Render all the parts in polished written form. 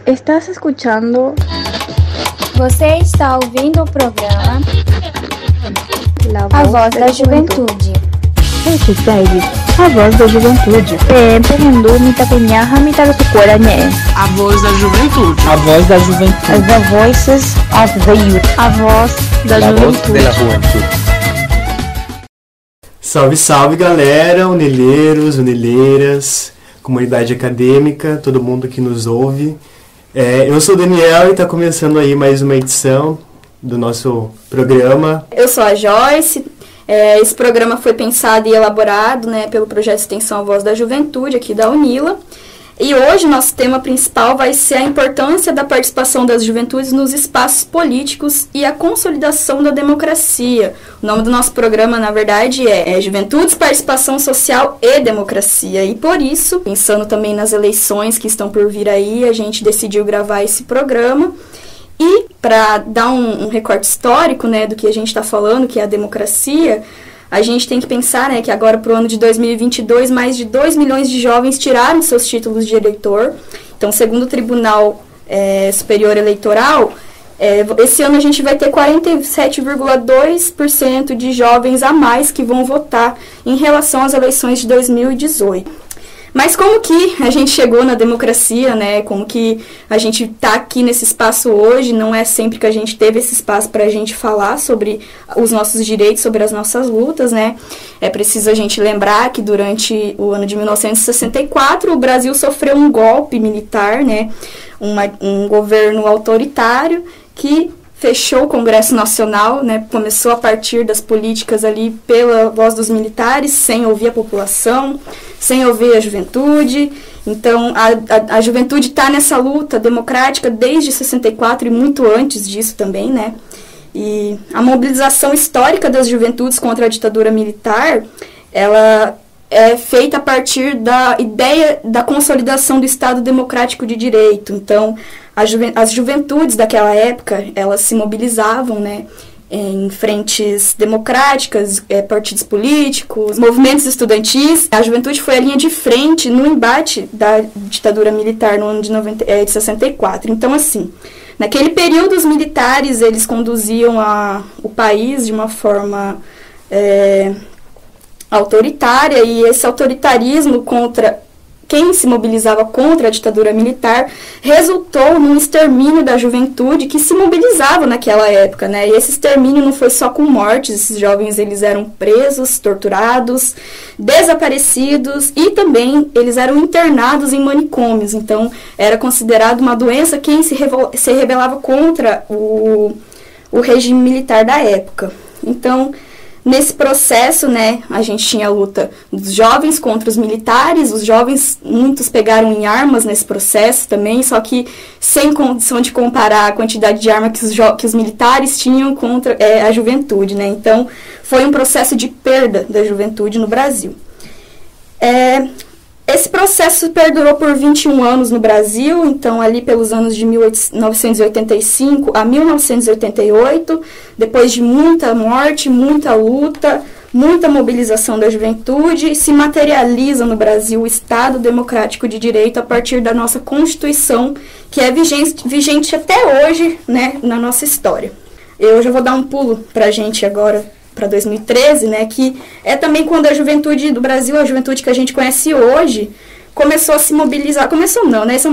Estás escuchando? Você está ouvindo o programa A Voz da Juventude. Hashtag A Voz da Juventude. Perendu mitapenyaha mitarutucoranye. A Voz da Juventude. A Voz da Juventude. The Voices of the Youth. A Voz da Juventude. Salve, salve, galera, unilheiros, unilheiras, comunidade acadêmica, todo mundo que nos ouve. Eu sou o Daniel e está começando aí mais uma edição do nosso programa. Eu sou a Joyce. Esse programa foi pensado e elaborado, pelo projeto de extensão A Voz da Juventude, aqui da Unila. E hoje nosso tema principal vai ser a importância da participação das juventudes nos espaços políticos e a consolidação da democracia. O nome do nosso programa, na verdade, é Juventudes, Participação Social e Democracia. E por isso, pensando também nas eleições que estão por vir aí, a gente decidiu gravar esse programa. E para dar um recorte histórico, do que a gente está falando, que é a democracia, a gente tem que pensar, que agora para o ano de 2022, mais de 2 milhões de jovens tiraram seus títulos de eleitor. Então, segundo o Tribunal Superior Eleitoral, esse ano a gente vai ter 47,2% de jovens a mais que vão votar em relação às eleições de 2018. Mas como que a gente chegou na democracia, como que a gente está aqui nesse espaço hoje? Não é sempre que a gente teve esse espaço para a gente falar sobre os nossos direitos, sobre as nossas lutas, É preciso a gente lembrar que durante o ano de 1964 o Brasil sofreu um golpe militar, um governo autoritário que fechou o Congresso Nacional, começou a partir das políticas ali pela voz dos militares, sem ouvir a população, sem ouvir a juventude. Então, a juventude está nessa luta democrática desde 64 e muito antes disso também, E a mobilização histórica das juventudes contra a ditadura militar, ela é feita a partir da ideia da consolidação do Estado Democrático de Direito. Então, as juventudes daquela época, elas se mobilizavam, em frentes democráticas, partidos políticos, movimentos estudantis. A juventude foi a linha de frente no embate da ditadura militar no ano de 64. Então, assim, naquele período, os militares, eles conduziam o país de uma forma autoritária, e esse autoritarismo contra quem se mobilizava contra a ditadura militar resultou num extermínio da juventude que se mobilizava naquela época, E esse extermínio não foi só com mortes, esses jovens eles eram presos, torturados, desaparecidos e também eles eram internados em manicômios. Então era considerado uma doença quem se rebelava contra o regime militar da época. Então, nesse processo, a gente tinha a luta dos jovens contra os militares. Os jovens, muitos pegaram em armas nesse processo também, só que sem condição de comparar a quantidade de arma que os militares tinham contra a juventude, Então, foi um processo de perda da juventude no Brasil. Esse processo perdurou por 21 anos no Brasil, então ali pelos anos de 1985 a 1988, depois de muita morte, muita luta, muita mobilização da juventude, se materializa no Brasil o Estado Democrático de Direito a partir da nossa Constituição, que é vigente até hoje, na nossa história. Eu já vou dar um pulo para a gente agora, para 2013, que é também quando a juventude do Brasil, a juventude que a gente conhece hoje, começou a se mobilizar. Começou não, Essa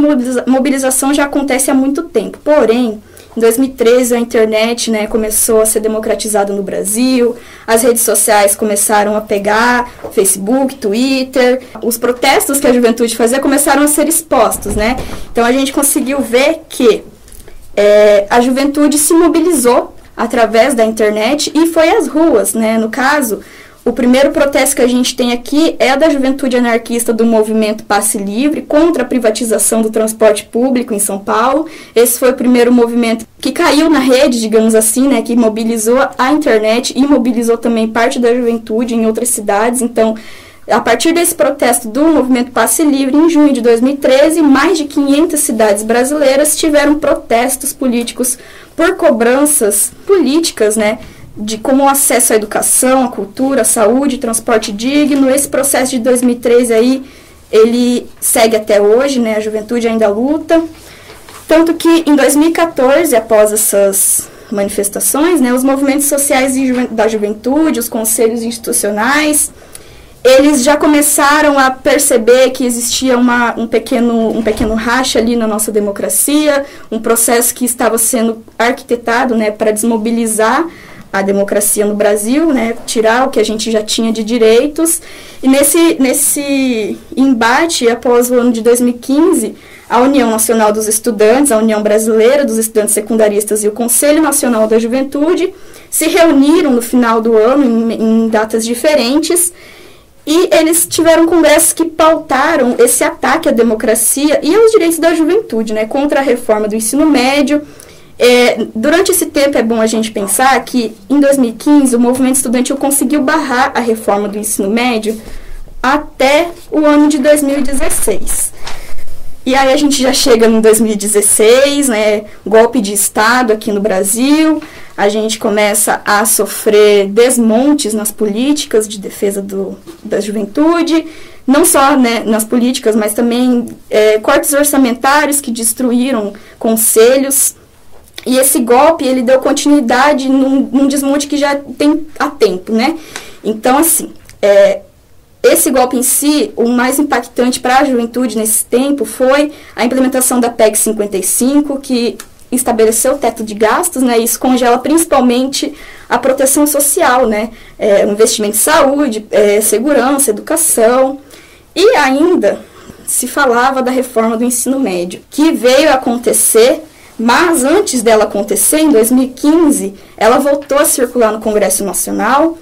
mobilização já acontece há muito tempo. Porém, em 2013 a internet, começou a ser democratizada no Brasil, as redes sociais começaram a pegar, Facebook, Twitter, os protestos que a juventude fazia começaram a ser expostos, Então a gente conseguiu ver que a juventude se mobilizou através da internet e foi às ruas, No caso, o primeiro protesto que a gente tem aqui é da juventude anarquista do movimento Passe Livre contra a privatização do transporte público em São Paulo. Esse foi o primeiro movimento que caiu na rede, digamos assim, que mobilizou a internet e mobilizou também parte da juventude em outras cidades. Então, a partir desse protesto do movimento Passe Livre, em junho de 2013, mais de 500 cidades brasileiras tiveram protestos políticos por cobranças políticas, de como o acesso à educação, à cultura, à saúde, transporte digno. Esse processo de 2013 aí ele segue até hoje, né? A juventude ainda luta. Tanto que em 2014, após essas manifestações, né, os movimentos sociais da juventude, os conselhos institucionais, eles já começaram a perceber que existia um pequeno racha ali na nossa democracia, um processo que estava sendo arquitetado, né, para desmobilizar a democracia no Brasil, né, tirar o que a gente já tinha de direitos. E nesse embate, após o ano de 2015, a União Nacional dos Estudantes, a União Brasileira dos Estudantes Secundaristas e o Conselho Nacional da Juventude se reuniram no final do ano, em datas diferentes, e eles tiveram congressos que pautaram esse ataque à democracia e aos direitos da juventude, né, contra a reforma do ensino médio. Durante esse tempo é bom a gente pensar que em 2015 o movimento estudantil conseguiu barrar a reforma do ensino médio até o ano de 2016. E aí a gente já chega em 2016, né, golpe de Estado aqui no Brasil, a gente começa a sofrer desmontes nas políticas de defesa da juventude, não só, né, nas políticas, mas também cortes orçamentários que destruíram conselhos. E esse golpe, ele deu continuidade num desmonte que já tem há tempo, né? Então, assim, esse golpe em si, o mais impactante para a juventude nesse tempo foi a implementação da PEC 55, que estabeleceu o teto de gastos, né? Isso congela principalmente a proteção social, né? O investimento em saúde, segurança, educação. E ainda se falava da reforma do ensino médio, que veio a acontecer. Mas antes dela acontecer, em 2015, ela voltou a circular no Congresso Nacional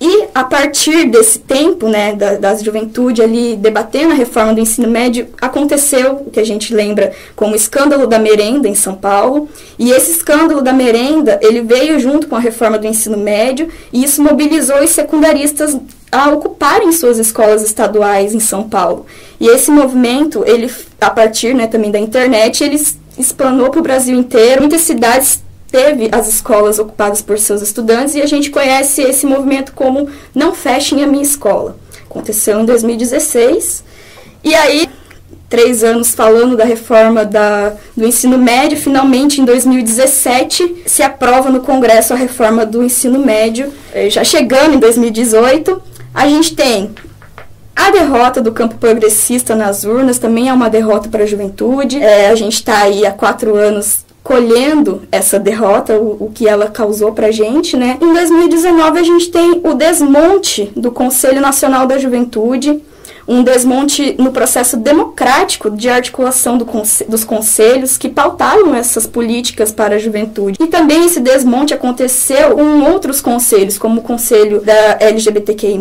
e a partir desse tempo, né, da juventude ali debatendo a reforma do ensino médio, aconteceu o que a gente lembra como o escândalo da merenda em São Paulo. E esse escândalo da merenda, ele veio junto com a reforma do ensino médio e isso mobilizou os secundaristas a ocuparem suas escolas estaduais em São Paulo. E esse movimento, ele, a partir, né, também da internet, ele explanou para o Brasil inteiro. Muitas cidades teve as escolas ocupadas por seus estudantes e a gente conhece esse movimento como Não Fechem a Minha Escola. Aconteceu em 2016 e aí, 3 anos falando da reforma do ensino médio, finalmente em 2017 se aprova no Congresso a reforma do ensino médio. Já chegando em 2018, a gente tem a derrota do campo progressista nas urnas, também é uma derrota para a juventude. A gente está aí há 4 anos colhendo essa derrota, o que ela causou para a gente, né? Em 2019 a gente tem o desmonte do Conselho Nacional da Juventude, um desmonte no processo democrático de articulação dos conselhos que pautaram essas políticas para a juventude. E também esse desmonte aconteceu com outros conselhos, como o Conselho da LGBTQI+,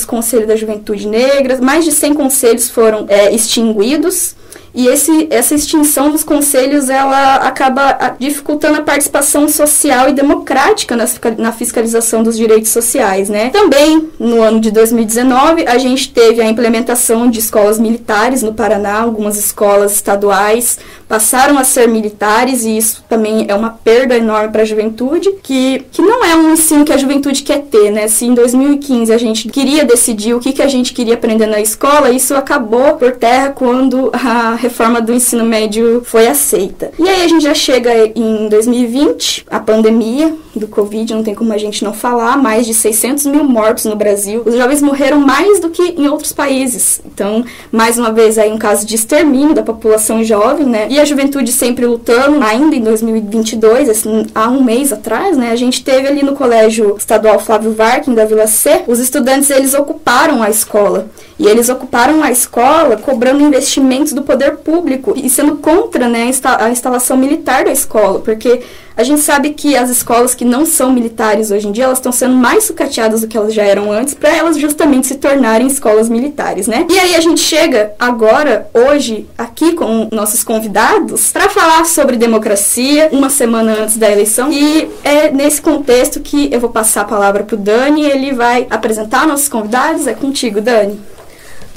Conselho da Juventude Negra. Mais de 100 conselhos foram extinguidos. E essa extinção dos conselhos, ela acaba dificultando a participação social e democrática na fiscalização dos direitos sociais, né? Também, no ano de 2019, a gente teve a implementação de escolas militares no Paraná. Algumas escolas estaduais passaram a ser militares e isso também é uma perda enorme para a juventude, que não é um ensino que a juventude quer ter, né? Se em 2015 a gente queria decidir o que a gente queria aprender na escola, isso acabou por terra quando a reforma do ensino médio foi aceita. E aí a gente já chega em 2020, a pandemia do Covid, não tem como a gente não falar, mais de 600 mil mortos no Brasil. Os jovens morreram mais do que em outros países. Então, mais uma vez aí um caso de extermínio da população jovem, né? E a juventude sempre lutando. Ainda em 2022, há um mês atrás, né? A gente teve ali no Colégio Estadual Flávio Varkin da Vila C, os estudantes, eles ocuparam a escola. E eles ocuparam a escola cobrando investimentos do poder público e sendo contra, né, a instalação militar da escola, porque a gente sabe que as escolas que não são militares hoje em dia, elas estão sendo mais sucateadas do que elas já eram antes, para elas justamente se tornarem escolas militares, né? E aí a gente chega agora, hoje, aqui com nossos convidados, para falar sobre democracia, uma semana antes da eleição, e é nesse contexto que eu vou passar a palavra pro Dani, ele vai apresentar nossos convidados. É contigo, Dani.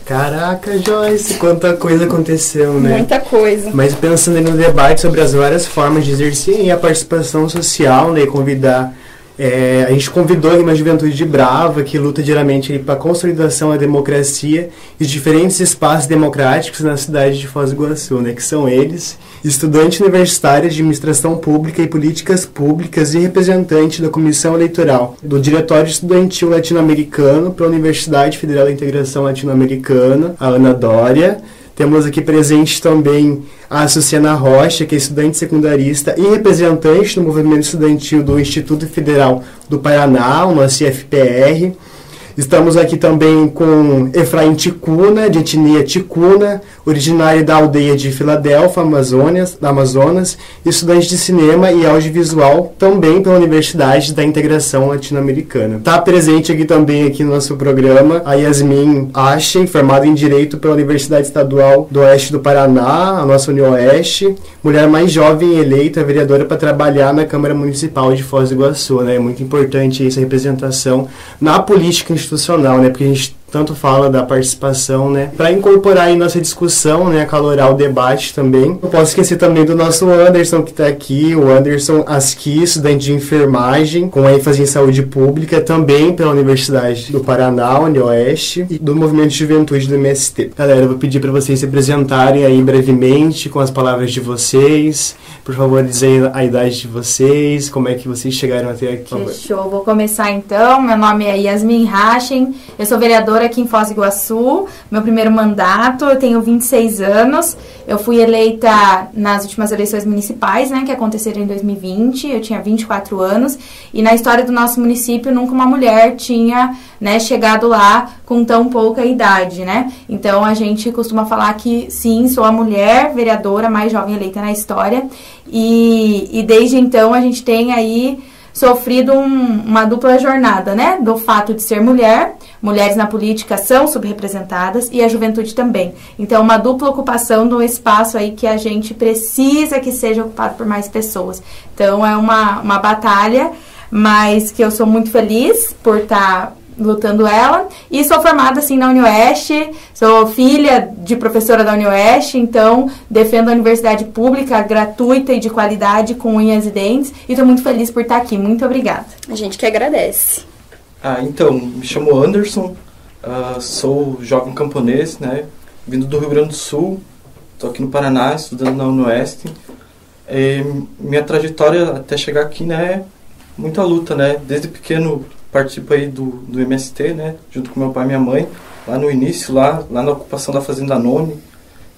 Caraca, Joyce, quanta coisa aconteceu, né? Muita coisa. Mas pensando no debate sobre as várias formas de exercer a participação social, né, e convidar A gente convidou uma juventude brava que luta diariamente para a consolidação da democracia e diferentes espaços democráticos na cidade de Foz do Iguaçu, né, que são eles, estudante universitário de administração pública e políticas públicas e representante da Comissão Eleitoral do Diretório Estudantil Latino-Americano para a Universidade Federal da Integração Latino-Americana, a Ana Dória. Temos aqui presente também a Suciana Rocha, que é estudante secundarista e representante do movimento estudantil do Instituto Federal do Paraná, o nosso IFPR. Estamos aqui também com Efraim Ticuna, de etnia Ticuna, originário da aldeia de Filadélfia, Amazonas, estudante de cinema e audiovisual, também pela Universidade da Integração Latino-Americana. Está presente aqui também no nosso programa a Yasmin Achen, formada em Direito pela Universidade Estadual do Oeste do Paraná, a nossa Unioeste, mulher mais jovem eleita vereadora para trabalhar na Câmara Municipal de Foz do Iguaçu, né? É muito importante essa representação na política institucional, né? Porque a gente tanto fala da participação, né? Para incorporar em nossa discussão, né? Acalorar o debate também. Não posso esquecer também do nosso Anderson, que está aqui, o Anderson Asqui, estudante de enfermagem, com ênfase em saúde pública, também pela Universidade do Paraná, Unioeste, e do Movimento de Juventude do MST. Galera, eu vou pedir para vocês se apresentarem aí brevemente, com as palavras de vocês. Por favor, dizer a idade de vocês, como é que vocês chegaram até aqui. Show, vou começar então. Meu nome é Yasmin Achen, eu sou vereadora aqui em Foz do Iguaçu, meu primeiro mandato, eu tenho 26 anos, eu fui eleita nas últimas eleições municipais, né, que aconteceram em 2020, eu tinha 24 anos, e na história do nosso município nunca uma mulher tinha, né, chegado lá com tão pouca idade, né, então a gente costuma falar que sim, sou a mulher vereadora mais jovem eleita na história, e desde então a gente tem aí sofrido uma dupla jornada, né, do fato de ser mulher. Mulheres na política são subrepresentadas e a juventude também. Então, uma dupla ocupação de um espaço aí que a gente precisa que seja ocupado por mais pessoas. Então, é uma batalha, mas que eu sou muito feliz por estar lutando ela. E sou formada, assim, na Unioeste, sou filha de professora da Unioeste, então defendo a universidade pública, gratuita e de qualidade, com unhas e dentes. E estou muito feliz por estar aqui. Muito obrigada. A gente que agradece. Então, me chamo Anderson, sou jovem camponês, né, vindo do Rio Grande do Sul, estou aqui no Paraná, estudando na Unioeste. Minha trajetória até chegar aqui, né, é muita luta, né, desde pequeno participo aí do MST, né, junto com meu pai e minha mãe, lá no início, lá na ocupação da Fazenda None,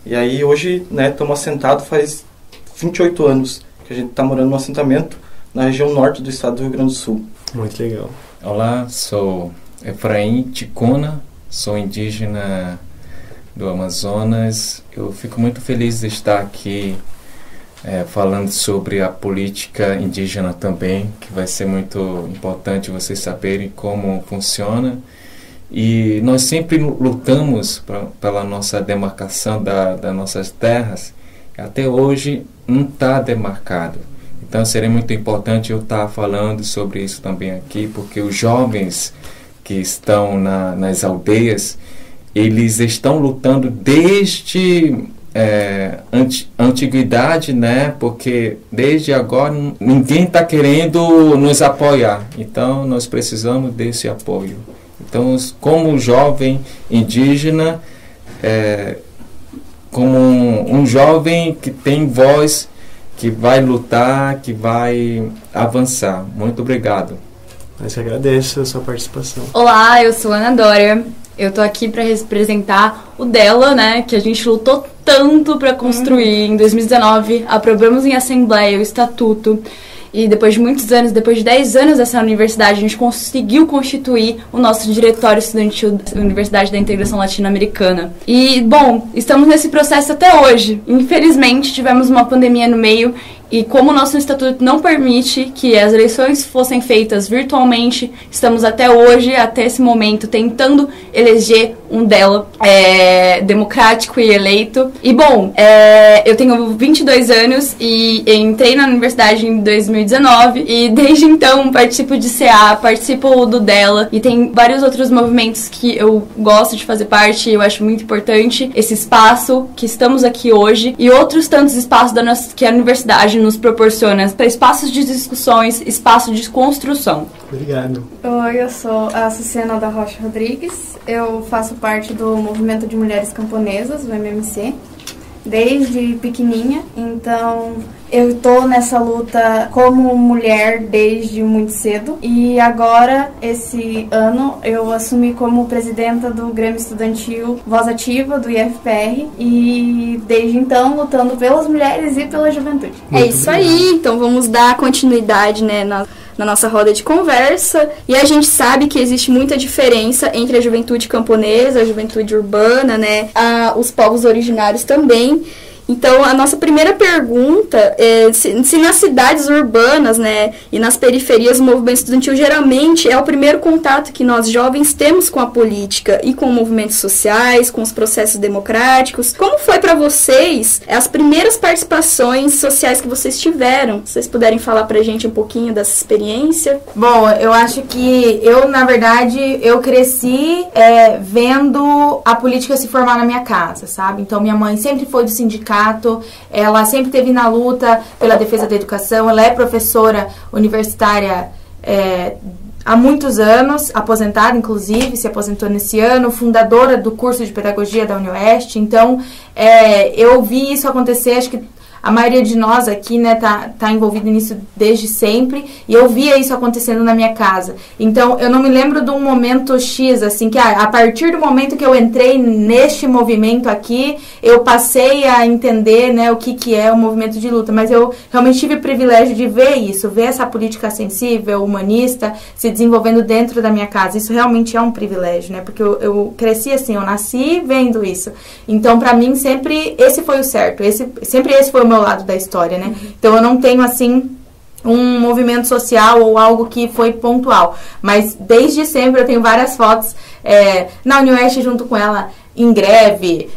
e aí hoje, né, estamos assentados faz 28 anos que a gente está morando num assentamento na região norte do estado do Rio Grande do Sul. Muito legal. Olá, sou Efraim Ticuna, sou indígena do Amazonas. Eu fico muito feliz de estar aqui falando sobre a política indígena também, que vai ser muito importante vocês saberem como funciona. E nós sempre lutamos pela nossa demarcação das nossas terras. Até hoje não está demarcado. Então seria muito importante eu estar falando sobre isso também aqui, porque os jovens que estão nas aldeias, eles estão lutando desde a antiguidade, né? Porque desde agora ninguém está querendo nos apoiar, então nós precisamos desse apoio. Então, como jovem indígena, como um jovem que tem voz, que vai lutar, que vai avançar. Muito obrigado. Mas agradeço a sua participação. Olá, eu sou Ana Dória. Eu tô aqui para representar o Dela, né, que a gente lutou tanto para construir. Em 2019, aprovamos em assembleia o estatuto. E depois de muitos anos, depois de 10 anos dessa universidade, a gente conseguiu constituir o nosso diretório estudantil da Universidade da Integração Latino-Americana. E, bom, estamos nesse processo até hoje. Infelizmente, tivemos uma pandemia no meio e como o nosso estatuto não permite que as eleições fossem feitas virtualmente, estamos até hoje, até esse momento, tentando eleger um dela democrático e eleito. E bom, eu tenho 22 anos e entrei na universidade em 2019 e desde então participo de CA, participo do dela e tem vários outros movimentos que eu gosto de fazer parte e eu acho muito importante esse espaço que estamos aqui hoje e outros tantos espaços que a universidade nos proporciona, para espaços de discussões, espaços de construção. Obrigado. Oi, eu sou a Suciana da Rocha Rodrigues, eu faço parte do Movimento de Mulheres Camponesas, o MMC, desde pequenininha, então eu tô nessa luta como mulher desde muito cedo e agora, esse ano, eu assumi como presidenta do Grêmio Estudantil Voz Ativa, do IFPR, e desde então lutando pelas mulheres e pela juventude. É isso aí, então vamos dar continuidade, né, na nossa roda de conversa, e a gente sabe que existe muita diferença entre a juventude camponesa, a juventude urbana, né, os povos originários também. Então, a nossa primeira pergunta é se nas cidades urbanas, né, e nas periferias o movimento estudantil geralmente é o primeiro contato que nós jovens temos com a política e com movimentos sociais, com os processos democráticos. Como foi para vocês as primeiras participações sociais que vocês tiveram? Se vocês puderem falar pra gente um pouquinho dessa experiência. Bom, eu acho que na verdade, eu cresci vendo a política se formar na minha casa, sabe? Então, minha mãe sempre foi do sindicato, ela sempre esteve na luta pela defesa da educação, ela é professora universitária há muitos anos, aposentada inclusive, se aposentou nesse ano, fundadora do curso de pedagogia da UniOeste, então eu vi isso acontecer, acho que a maioria de nós aqui, né, tá envolvida nisso desde sempre, e eu via isso acontecendo na minha casa. Então, eu não me lembro de um momento X, assim, que a partir do momento que eu entrei neste movimento aqui, eu passei a entender, né, o que é o movimento de luta, mas eu realmente tive o privilégio de ver isso, ver essa política sensível, humanista, se desenvolvendo dentro da minha casa. Isso realmente é um privilégio, né, porque eu cresci assim, eu nasci vendo isso. Então, pra mim, sempre esse foi o certo, sempre esse foi o meu lado da história, né? Então eu não tenho assim um movimento social ou algo que foi pontual, mas desde sempre eu tenho várias fotos na UniOeste junto com ela em greve,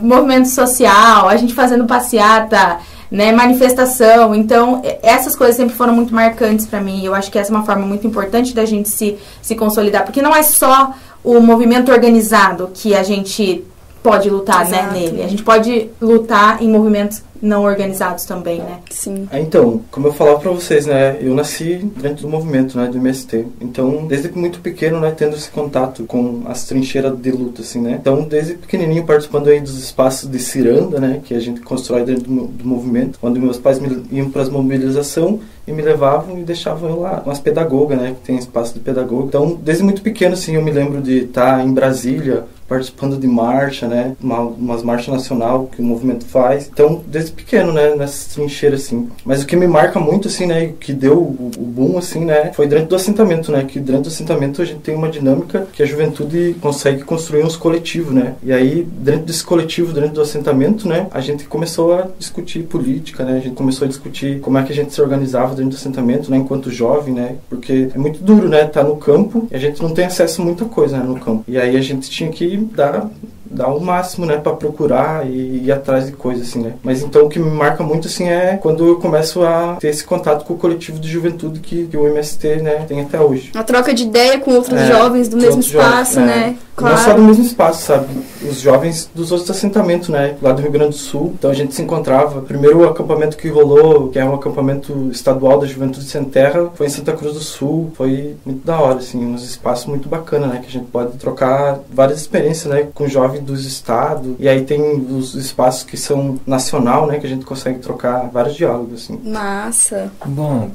movimento social, a gente fazendo passeata, né, manifestação. Então essas coisas sempre foram muito marcantes para mim. Eu acho que essa é uma forma muito importante da gente se consolidar, porque não é só o movimento organizado que a gente pode lutar, né, nele. A gente pode lutar em movimentos não organizados também, né? Sim. Então, como eu falava pra vocês, né, eu nasci dentro do movimento, né, do MST. Então, desde muito pequeno, né, tendo esse contato com as trincheiras de luta, assim, né. Então, desde pequenininho, participando aí dos espaços de ciranda, né, que a gente constrói dentro do movimento, onde meus pais iam para as mobilizações e me levavam e deixavam eu lá com as pedagogas, né, que tem espaço de pedagoga. Então, desde muito pequeno, assim, eu me lembro de estar em Brasília, participando de marcha, né, umas marchas nacional que o movimento faz. Então, desde pequeno, né, nessas trincheiras, assim. Mas o que me marca muito, assim, né, que deu o boom, assim, né, foi dentro do assentamento, né, que dentro do assentamento a gente tem uma dinâmica que a juventude consegue construir uns coletivos, né, e aí, dentro desse coletivo, dentro do assentamento, né, a gente começou a discutir política, né, a gente começou a discutir como é que a gente se organizava dentro do assentamento, né, enquanto jovem, né, porque é muito duro, né, tá no campo e a gente não tem acesso a muita coisa, né, no campo. E aí a gente tinha que dar o máximo, né, para procurar e ir atrás de coisas, assim, né. Mas então o que me marca muito, assim, é quando eu começo a ter esse contato com o coletivo de juventude que o MST, né, tem até hoje. Uma troca de ideia com outros jovens do mesmo espaço, né. Claro. Não só do mesmo espaço, sabe? Os jovens dos outros assentamentos, né? Lá do Rio Grande do Sul. Então a gente se encontrava. Primeiro o acampamento que rolou, que é um acampamento estadual da Juventude Sem Terra, foi em Santa Cruz do Sul. Foi muito da hora, assim, uns espaços muito bacanas, né? Que a gente pode trocar várias experiências, né? Com jovens dos estados. E aí tem os espaços que são nacional, né? Que a gente consegue trocar vários diálogos, assim. Massa! Bom,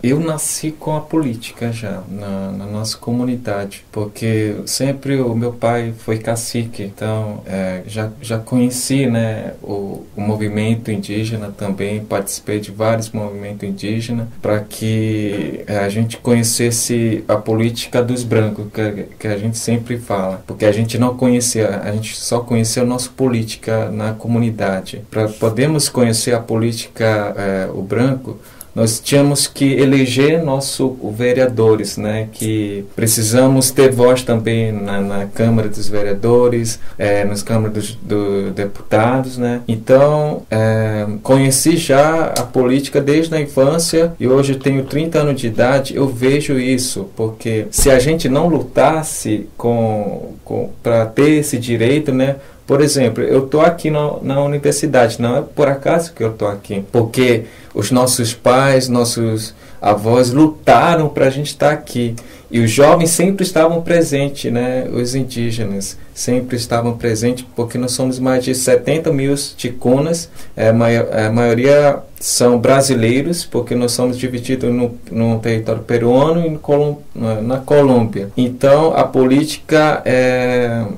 eu nasci com a política já, na nossa comunidade. Porque sempre o meu pai foi cacique, então já conheci, né, o movimento indígena também, participei de vários movimentos indígenas para que a gente conhecesse a política dos brancos, que a gente sempre fala, porque a gente não conhecia, a gente só conheceu a nossa política na comunidade. Para podermos conhecer a política, o branco, nós tínhamos que eleger nossos vereadores, né? Que precisamos ter voz também na Câmara dos Vereadores, nas câmaras dos deputados, né? Então, conheci já a política desde a infância e hoje eu tenho 30 anos de idade, eu vejo isso, porque se a gente não lutasse para ter esse direito, né? Por exemplo, eu estou aqui na universidade, não é por acaso que eu estou aqui, porque os nossos pais, nossos avós lutaram para a gente estar aqui. E os jovens sempre estavam presentes, né? Os indígenas sempre estavam presentes, porque nós somos mais de 70 mil ticunas, a maioria são brasileiros, porque nós somos divididos no território peruano e na Colômbia. Então, a política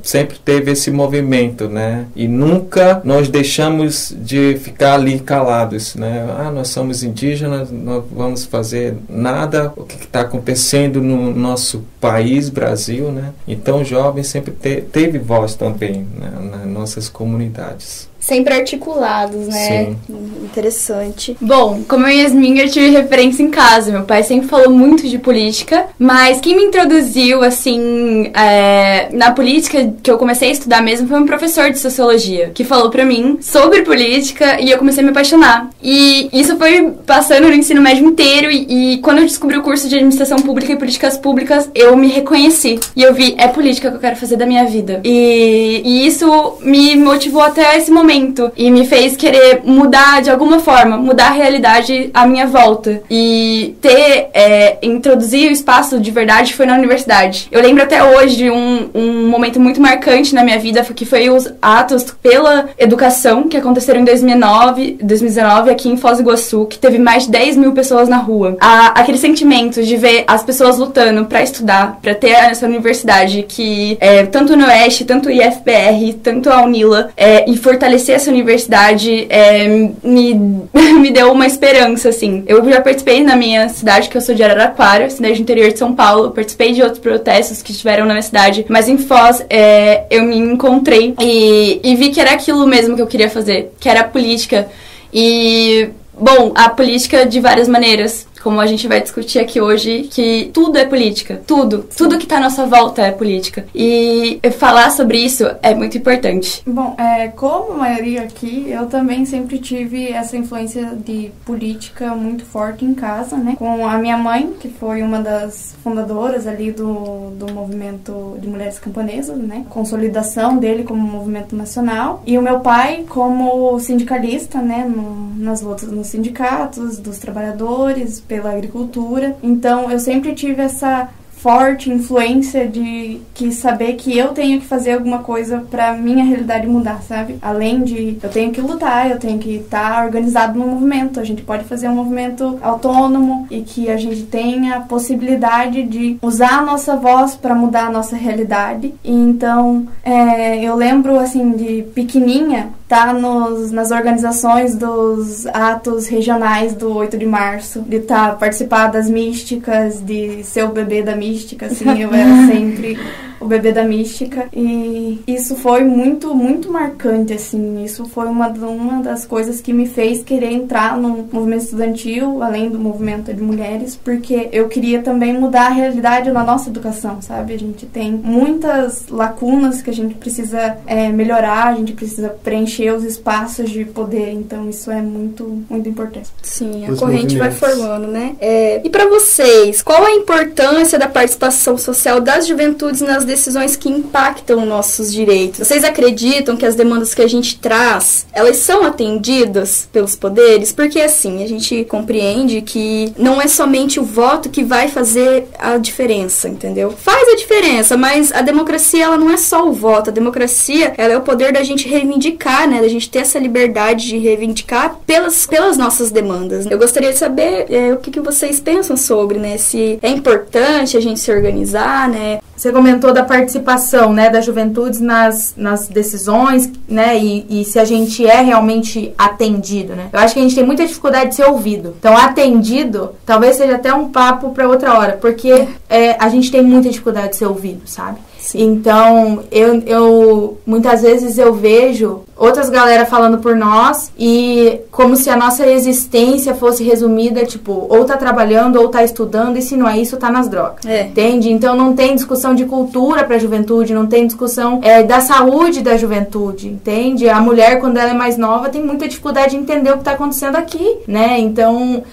sempre teve esse movimento, né? E nunca nós deixamos de ficar ali calados, né? Nós somos indígenas, não vamos fazer nada, o que está acontecendo no nosso país, Brasil, né? Então, os jovens sempre teve voz também, né, nas nossas comunidades. Sempre articulados, né? Sim. Interessante. Bom, como eu e Yasmin, eu tive referência em casa. Meu pai sempre falou muito de política, mas quem me introduziu, assim, na política, que eu comecei a estudar mesmo, foi um professor de sociologia, que falou pra mim sobre política e eu comecei a me apaixonar. E isso foi passando no ensino médio inteiro e quando eu descobri o curso de administração pública e políticas públicas, eu me reconheci. E eu vi, é política que eu quero fazer da minha vida. E isso me motivou até esse momento. E me fez querer mudar de alguma forma, mudar a realidade à minha volta. E introduzir o espaço de verdade foi na universidade. Eu lembro até hoje de um momento muito marcante na minha vida, que foi os atos pela educação que aconteceram em 2019 aqui em Foz do Iguaçu, que teve mais de 10 mil pessoas na rua. Aquele sentimento de ver as pessoas lutando pra estudar, pra ter essa universidade que tanto no Oeste, tanto o IFPR, tanto a UNILA, e fortalecer essa universidade me deu uma esperança, assim. Eu já participei na minha cidade, que eu sou de Araraquara, cidade do interior de São Paulo, participei de outros protestos que estiveram na minha cidade, mas em Foz eu me encontrei e vi que era aquilo mesmo que eu queria fazer, que era a política. E, bom, a política de várias maneiras, como a gente vai discutir aqui hoje, que tudo é política, tudo que tá à nossa volta é política. E falar sobre isso é muito importante. Bom, como a maioria aqui, eu também sempre tive essa influência de política muito forte em casa, né? Com a minha mãe, que foi uma das fundadoras ali do movimento de mulheres camponesas, né? Consolidação dele como movimento nacional. E o meu pai como sindicalista, né? Nas lutas nos sindicatos, dos trabalhadores, pela agricultura. Então eu sempre tive essa forte influência de saber que eu tenho que fazer alguma coisa pra minha realidade mudar, sabe? Além de eu tenho que lutar, eu tenho que estar organizado no movimento. A gente pode fazer um movimento autônomo e que a gente tenha a possibilidade de usar a nossa voz pra mudar a nossa realidade. E então eu lembro assim de pequenininha tá nas organizações dos atos regionais do 8 de março, de participar das místicas, de ser o bebê da mística, assim, eu era sempre o bebê da mística, e isso foi muito, muito marcante, assim, isso foi uma das coisas que me fez querer entrar no movimento estudantil, além do movimento de mulheres, porque eu queria também mudar a realidade na nossa educação, sabe? A gente tem muitas lacunas que a gente precisa melhorar, a gente precisa preencher os espaços de poder, então isso é muito, muito importante. Sim, a corrente vai formando, né? E para vocês, qual a importância da participação social das juventudes nas decisões que impactam nossos direitos? Vocês acreditam que as demandas que a gente traz, elas são atendidas pelos poderes? Porque assim, a gente compreende que não é somente o voto que vai fazer a diferença, entendeu? Faz a diferença, mas a democracia, ela não é só o voto. A democracia, ela é o poder da gente reivindicar, né? Da gente ter essa liberdade de reivindicar pelas nossas demandas. Eu gostaria de saber o que vocês pensam sobre, né? Se é importante a gente se organizar, né? Você comentou da participação, né, das juventudes nas decisões, né, e se a gente é realmente atendido, né? Eu acho que a gente tem muita dificuldade de ser ouvido. Então, atendido, talvez seja até um papo para outra hora, porque a gente tem muita dificuldade de ser ouvido, sabe? Sim. Então, eu muitas vezes eu vejo outras galera falando por nós, e como se a nossa existência fosse resumida, tipo, ou tá trabalhando ou tá estudando, e se não é isso, tá nas drogas. Entende? Então não tem discussão de cultura pra juventude, não tem discussão da saúde da juventude, entende? A mulher, quando ela é mais nova, tem muita dificuldade de entender o que tá acontecendo aqui, né? Então,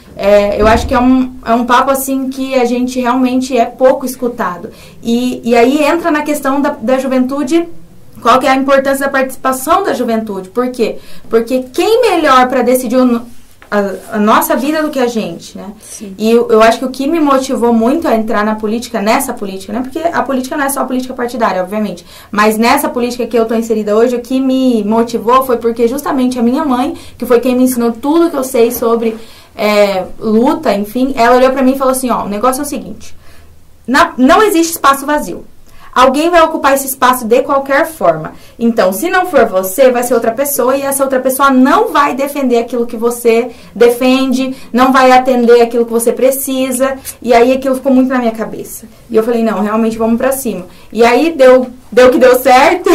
eu acho que é um papo, assim, que a gente realmente é pouco escutado. E aí entra na questão da juventude. Qual que é a importância da participação da juventude? Por quê? Porque quem melhor para decidir a nossa vida do que a gente, né? Sim. E eu acho que o que me motivou muito a entrar nessa política, né? Porque a política não é só a política partidária, obviamente. Mas nessa política que eu estou inserida hoje, o que me motivou foi porque justamente a minha mãe, que foi quem me ensinou tudo que eu sei sobre luta, enfim, ela olhou para mim e falou assim, o negócio é o seguinte, não existe espaço vazio. Alguém vai ocupar esse espaço de qualquer forma. Então, se não for você, vai ser outra pessoa, e essa outra pessoa não vai defender aquilo que você defende, não vai atender aquilo que você precisa. E aí aquilo ficou muito na minha cabeça. E eu falei, não, realmente vamos pra cima. E aí deu que deu certo.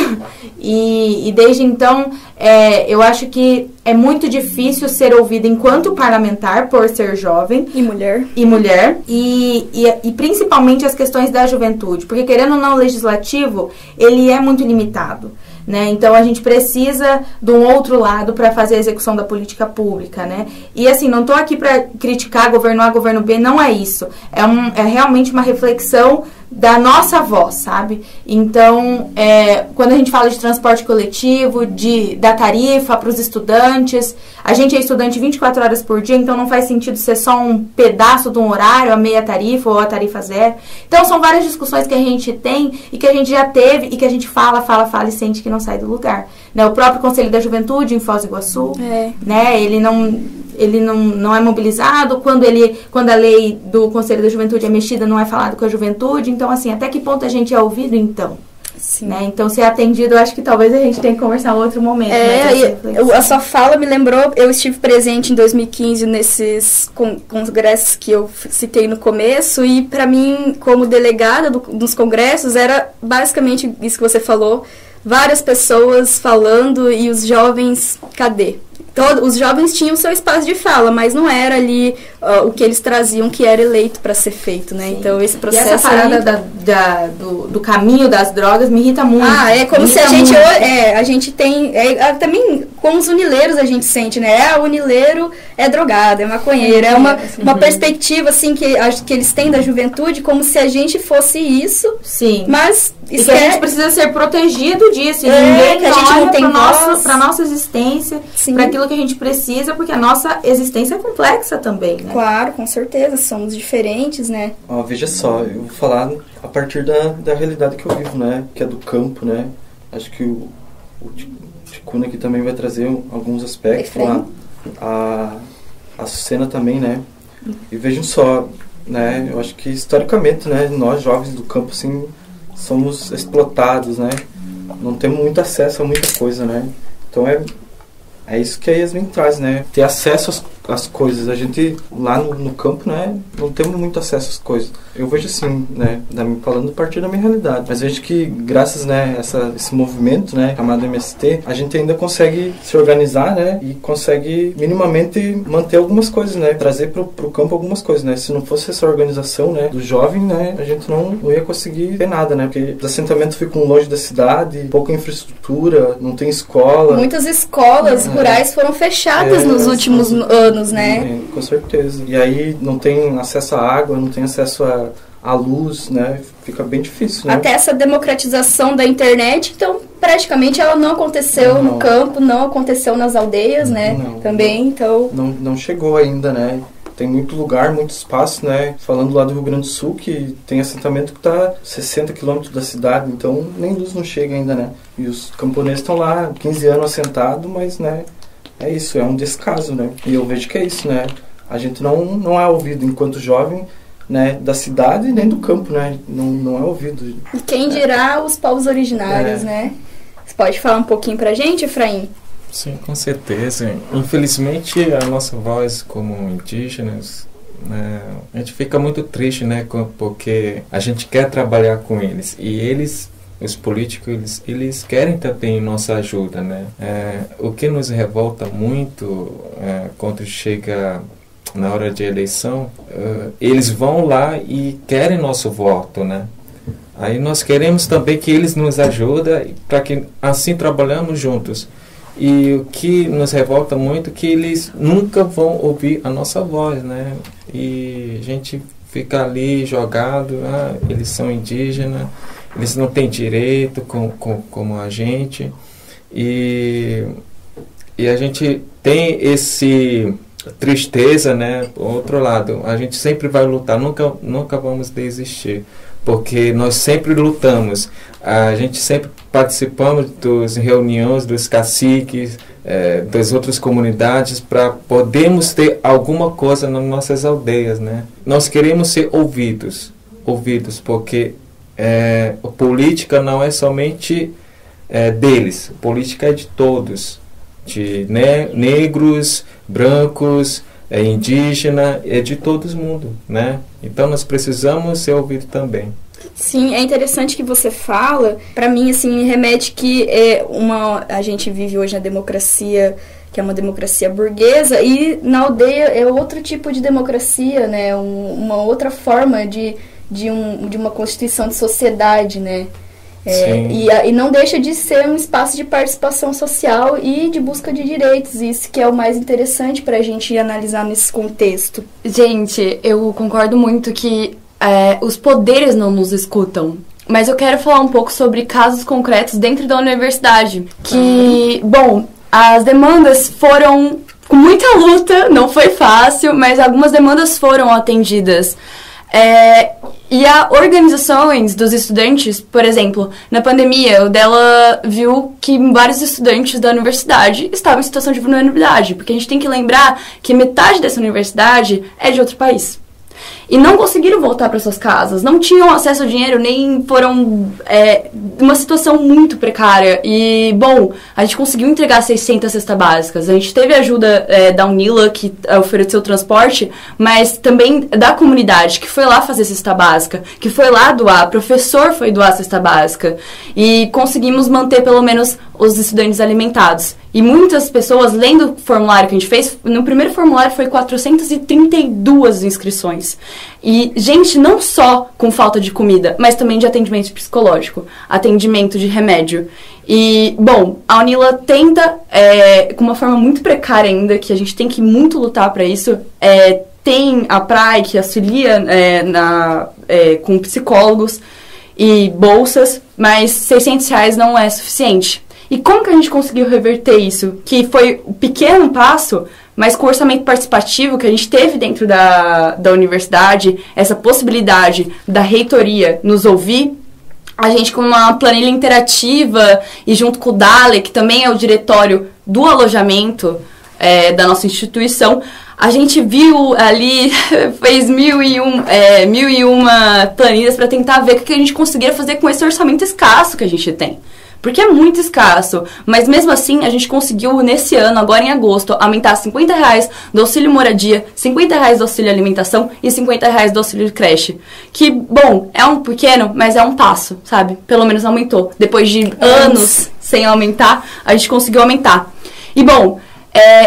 E desde então, eu acho que é muito difícil ser ouvida enquanto parlamentar, por ser jovem. E mulher. E principalmente as questões da juventude. Porque, querendo ou não, o legislativo, ele é muito limitado. Né? Então, a gente precisa de um outro lado para fazer a execução da política pública, né? E, assim, não estou aqui para criticar governo A, governo B, não é isso. É realmente uma reflexão da nossa voz, sabe? Então, quando a gente fala de transporte coletivo, da tarifa para os estudantes, a gente é estudante 24 horas por dia, então não faz sentido ser só um pedaço de um horário, a meia tarifa ou a tarifa zero. Então, são várias discussões que a gente tem e que a gente já teve e que a gente fala e sente que não sai do lugar. Né? O próprio Conselho da Juventude em Foz do Iguaçu, né? Ele não é mobilizado, quando a lei do Conselho da Juventude é mexida, não é falado com a juventude. Então, assim, até que ponto a gente é ouvido, então? Sim. Né? Então, ser atendido, eu acho que talvez a gente tenha que conversar em outro momento. A sua fala me lembrou, eu estive presente em 2015 nesses congressos que eu citei no começo, e para mim, como delegada dos congressos, era basicamente isso que você falou, várias pessoas falando e os jovens, cadê? Os jovens tinham seu espaço de fala, mas não era ali o que eles traziam que era eleito para ser feito, né? Sim. Então, esse processo... E essa parada do caminho das drogas me irrita muito. É como se a gente... a gente tem... também, com os unileiros a gente sente, né? O unileiro é drogado, é maconheiro. É uma perspectiva, assim, que eles têm da juventude, como se a gente fosse isso. Sim. Mas... E que a gente precisa ser protegido disso. Ninguém que a gente não tem pra nossa existência, para aquilo que a gente precisa, porque a nossa existência é complexa também, né? Claro, com certeza, somos diferentes, né? Veja só, eu vou falar a partir da realidade que eu vivo, né? Que é do campo, né? Acho que o Ticuna aqui também vai trazer alguns aspectos, a Sucena também, né? E vejam só, né? Eu acho que historicamente, né? Nós jovens do campo, assim, somos explotados, né? Não temos muito acesso a muita coisa, né? Então é isso que a Yasmin traz, né? Ter acesso às coisas. A gente lá no campo, né? Não temos muito acesso às coisas. Eu vejo assim, né? Falando a partir da minha realidade. Mas vejo que graças, né? Esse movimento, né? Chamado MST, a gente ainda consegue se organizar, né? E consegue minimamente manter algumas coisas, né? Trazer pro campo algumas coisas, né? Se não fosse essa organização, né? Do jovem, né? A gente não ia conseguir ter nada, né? Porque os assentamentos ficam longe da cidade, pouca infraestrutura, não tem escola. Muitas escolas rurais foram fechadas nos últimos anos, né? Com certeza. E aí não tem acesso à água, não tem acesso à luz, né? Fica bem difícil, né? Até essa democratização da internet, então, praticamente ela não aconteceu no campo, não aconteceu nas aldeias, né? Também, então... Não chegou ainda, né? Tem muito lugar, muito espaço, né? Falando lá do Rio Grande do Sul, que tem assentamento que está 60 quilômetros da cidade, então nem luz não chega ainda, né? E os camponeses estão lá 15 anos assentados, mas, né? É isso, é um descaso, né? E eu vejo que é isso, né? A gente não é ouvido enquanto jovem, né? Da cidade nem do campo, né? Não é ouvido. E quem dirá os povos originários, né? Você pode falar um pouquinho pra gente, Efraim? Sim, com certeza. Infelizmente, a nossa voz como indígenas, né, a gente fica muito triste, né, porque a gente quer trabalhar com eles e eles os políticos eles querem também nossa ajuda, né? O que nos revolta muito quando chega na hora de eleição, eles vão lá e querem nosso voto, né? Aí nós queremos também que eles nos ajudem para que assim trabalhamos juntos. E o que nos revolta muito é que eles nunca vão ouvir a nossa voz, né? E a gente fica ali jogado, eles são indígenas, eles não têm direito como a gente. E a gente tem esse tristeza, né? Por outro lado, a gente sempre vai lutar, nunca vamos desistir, porque nós sempre lutamos, a gente sempre participamos das reuniões dos caciques, das outras comunidades, para podermos ter alguma coisa nas nossas aldeias, né? Nós queremos ser ouvidos, porque a política não é somente deles, a política é de todos, de negros, brancos, indígena, é de todo mundo, né? Então nós precisamos ser ouvidos também. Sim, é interessante que você fala. Para mim, assim, remete que a gente vive hoje na democracia, que é uma democracia burguesa, e na aldeia é outro tipo de democracia, né? Uma outra forma de uma constituição de sociedade, né? E não deixa de ser um espaço de participação social e de busca de direitos. Isso que é o mais interessante para a gente analisar nesse contexto. Gente, eu concordo muito que os poderes não nos escutam. Mas eu quero falar um pouco sobre casos concretos dentro da universidade. Que, bom, as demandas foram com muita luta, não foi fácil, mas algumas demandas foram atendidas. E há organizações dos estudantes, por exemplo, na pandemia, o dela viu que vários estudantes da universidade estavam em situação de vulnerabilidade, porque a gente tem que lembrar que metade dessa universidade é de outro país. E não conseguiram voltar para suas casas, não tinham acesso ao dinheiro, nem foram uma situação muito precária. E, bom, a gente conseguiu entregar 600 cestas básicas. A gente teve a ajuda da Unila, que ofereceu transporte, mas também da comunidade, que foi lá fazer cesta básica, que foi lá doar, professor foi doar cesta básica. E conseguimos manter, pelo menos, os estudantes alimentados. E muitas pessoas, lendo o formulário que a gente fez, no primeiro formulário foi 432 inscrições. E gente não só com falta de comida, mas também de atendimento psicológico, atendimento de remédio. E, bom, a Unila tenta, com uma forma muito precária ainda, que a gente tem que muito lutar para isso, tem a PRAE que auxilia com psicólogos e bolsas, mas R$600 não é suficiente. E como que a gente conseguiu reverter isso? Que foi um pequeno passo, mas com o orçamento participativo que a gente teve dentro da universidade, essa possibilidade da reitoria nos ouvir, a gente com uma planilha interativa e junto com o DALE, que também é o diretório do alojamento da nossa instituição, a gente viu ali, fez 1001 planilhas para tentar ver o que a gente conseguiria fazer com esse orçamento escasso que a gente tem. Porque é muito escasso, mas mesmo assim a gente conseguiu nesse ano, agora em agosto, aumentar R$50 do auxílio moradia, R$50 do auxílio alimentação e R$50 do auxílio de creche. Que, bom, é um pequeno, mas é um passo, sabe? Pelo menos aumentou. Depois de anos sem aumentar, a gente conseguiu aumentar. E, bom,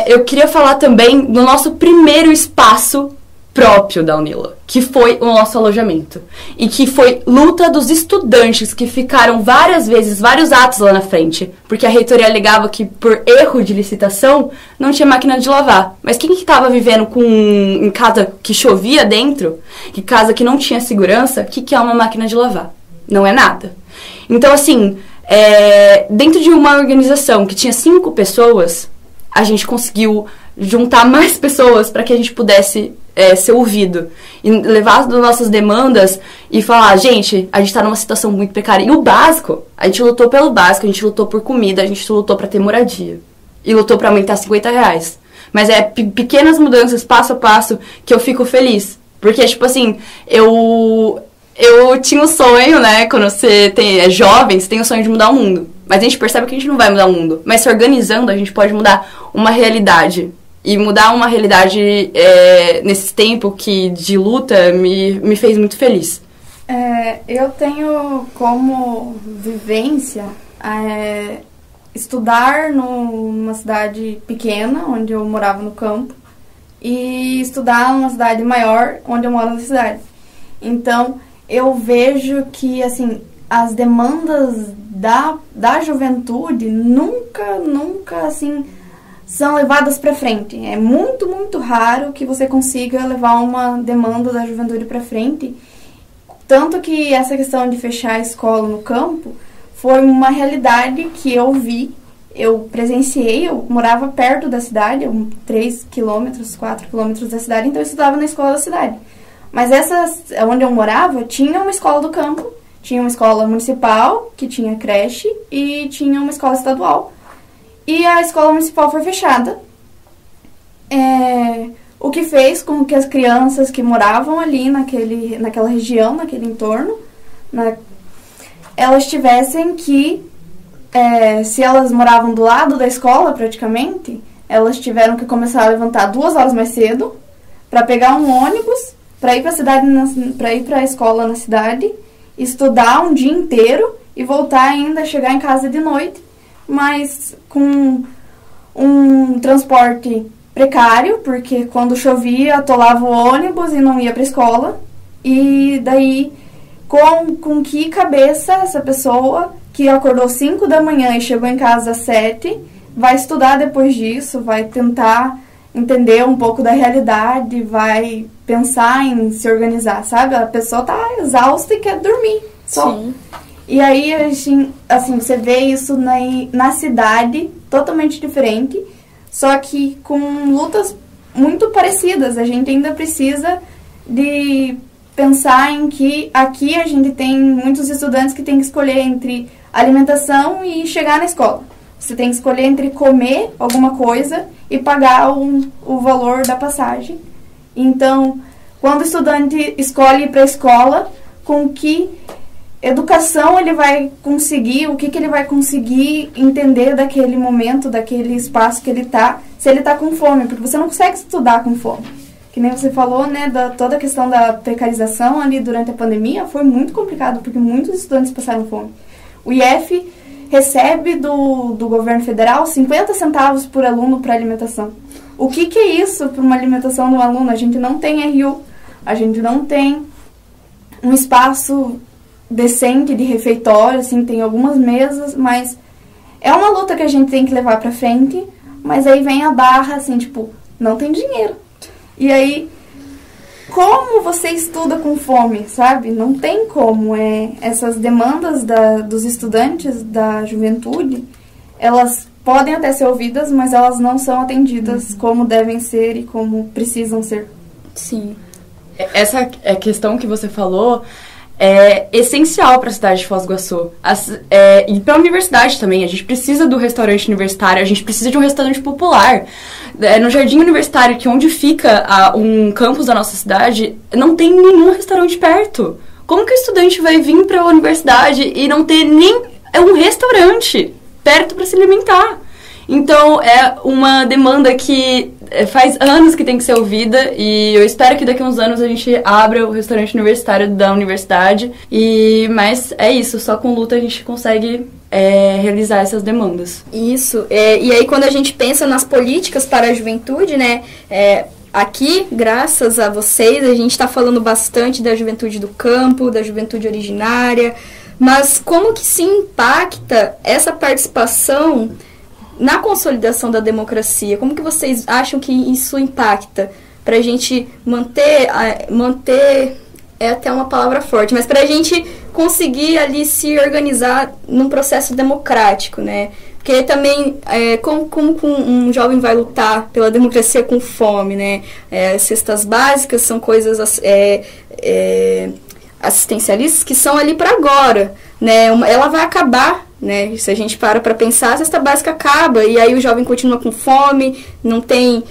eu queria falar também do nosso primeiro espaço próprio da Unila, que foi o nosso alojamento. E que foi luta dos estudantes que ficaram vários atos lá na frente, porque a reitoria alegava que por erro de licitação não tinha máquina de lavar. Mas quem que estava vivendo em casa que chovia dentro, que casa que não tinha segurança, que é uma máquina de lavar? Não é nada. Então, assim, dentro de uma organização que tinha 5 pessoas, a gente conseguiu juntar mais pessoas para que a gente pudesse ser ouvido e levar as nossas demandas e falar, gente, a gente tá numa situação muito precária. E o básico, a gente lutou pelo básico, a gente lutou por comida, a gente lutou para ter moradia e lutou para aumentar R$50. Mas pequenas mudanças, passo a passo, que eu fico feliz. Porque, tipo assim, eu tinha um sonho, né, quando você é jovem, você tem o sonho de mudar o mundo. Mas a gente percebe que a gente não vai mudar o mundo. Mas se organizando, a gente pode mudar uma realidade. E mudar uma realidade nesse tempo de luta me fez muito feliz. Eu tenho como vivência estudar numa cidade pequena, onde eu morava no campo, e estudar numa cidade maior, onde eu moro na cidade. Então, eu vejo que, assim, as demandas da juventude nunca, assim, são levadas para frente. É muito, muito raro que você consiga levar uma demanda da juventude para frente. Tanto que essa questão de fechar a escola no campo foi uma realidade que eu vi, eu presenciei. Eu morava perto da cidade, 3 quilômetros, 4 quilômetros da cidade, então eu estudava na escola da cidade. Mas onde eu morava, tinha uma escola do campo, tinha uma escola municipal, que tinha creche, e tinha uma escola estadual. E a escola municipal foi fechada, o que fez com que as crianças que moravam ali naquela região, naquele entorno, elas tivessem que, se elas moravam do lado da escola praticamente, elas tiveram que começar a levantar 2 horas mais cedo para pegar um ônibus, para ir para a escola na cidade, estudar um dia inteiro e voltar ainda, chegar em casa de noite, mas com um transporte precário, porque quando chovia atolava o ônibus e não ia para a escola. E daí, com que cabeça essa pessoa que acordou 5 da manhã e chegou em casa às 7, vai estudar depois disso, vai tentar entender um pouco da realidade, vai pensar em se organizar, sabe? A pessoa tá exausta e quer dormir só. Sim. E aí, assim, você vê isso na cidade, totalmente diferente, só que com lutas muito parecidas. A gente ainda precisa de pensar em que aqui a gente tem muitos estudantes que têm que escolher entre alimentação e chegar na escola. Você tem que escolher entre comer alguma coisa e pagar o valor da passagem. Então, quando o estudante escolhe ir para a escola, com que educação ele vai conseguir, o que ele vai conseguir entender daquele momento, daquele espaço que ele está, se ele está com fome, porque você não consegue estudar com fome. Que nem você falou, né, toda a questão da precarização ali durante a pandemia foi muito complicado, porque muitos estudantes passaram fome. O IF recebe do governo federal 50 centavos por aluno para alimentação. O que é isso para uma alimentação de um aluno? A gente não tem RU, a gente não tem um espaço decente de refeitório, assim, tem algumas mesas, mas é uma luta que a gente tem que levar pra frente, mas aí vem a barra, assim, tipo, não tem dinheiro. E aí, como você estuda com fome, sabe? Não tem como. Essas demandas dos estudantes, da juventude, elas podem até ser ouvidas, mas elas não são atendidas como devem ser e como precisam ser. Sim. Essa questão que você falou é essencial para a cidade de Foz do Iguaçu. E para a universidade também. A gente precisa do restaurante universitário, a gente precisa de um restaurante popular. No Jardim Universitário, que onde fica um campus da nossa cidade, não tem nenhum restaurante perto. Como que o estudante vai vir para a universidade e não ter nem um restaurante perto para se alimentar? Então, é uma demanda que faz anos que tem que ser ouvida, e eu espero que daqui a uns anos a gente abra o restaurante universitário da universidade. Mas é isso, só com luta a gente consegue realizar essas demandas. Isso, e aí quando a gente pensa nas políticas para a juventude, né, aqui, graças a vocês, a gente está falando bastante da juventude do campo, da juventude originária, mas como que se impacta essa participação na consolidação da democracia? Como que vocês acham que isso impacta para a gente manter é até uma palavra forte, mas para a gente conseguir ali se organizar num processo democrático, né? Porque também, como um jovem vai lutar pela democracia com fome, né? Cestas básicas são coisas assistencialistas que são ali para agora, né? Ela vai acabar, né? Se a gente para pensar, a cesta básica acaba e aí o jovem continua com fome, não tem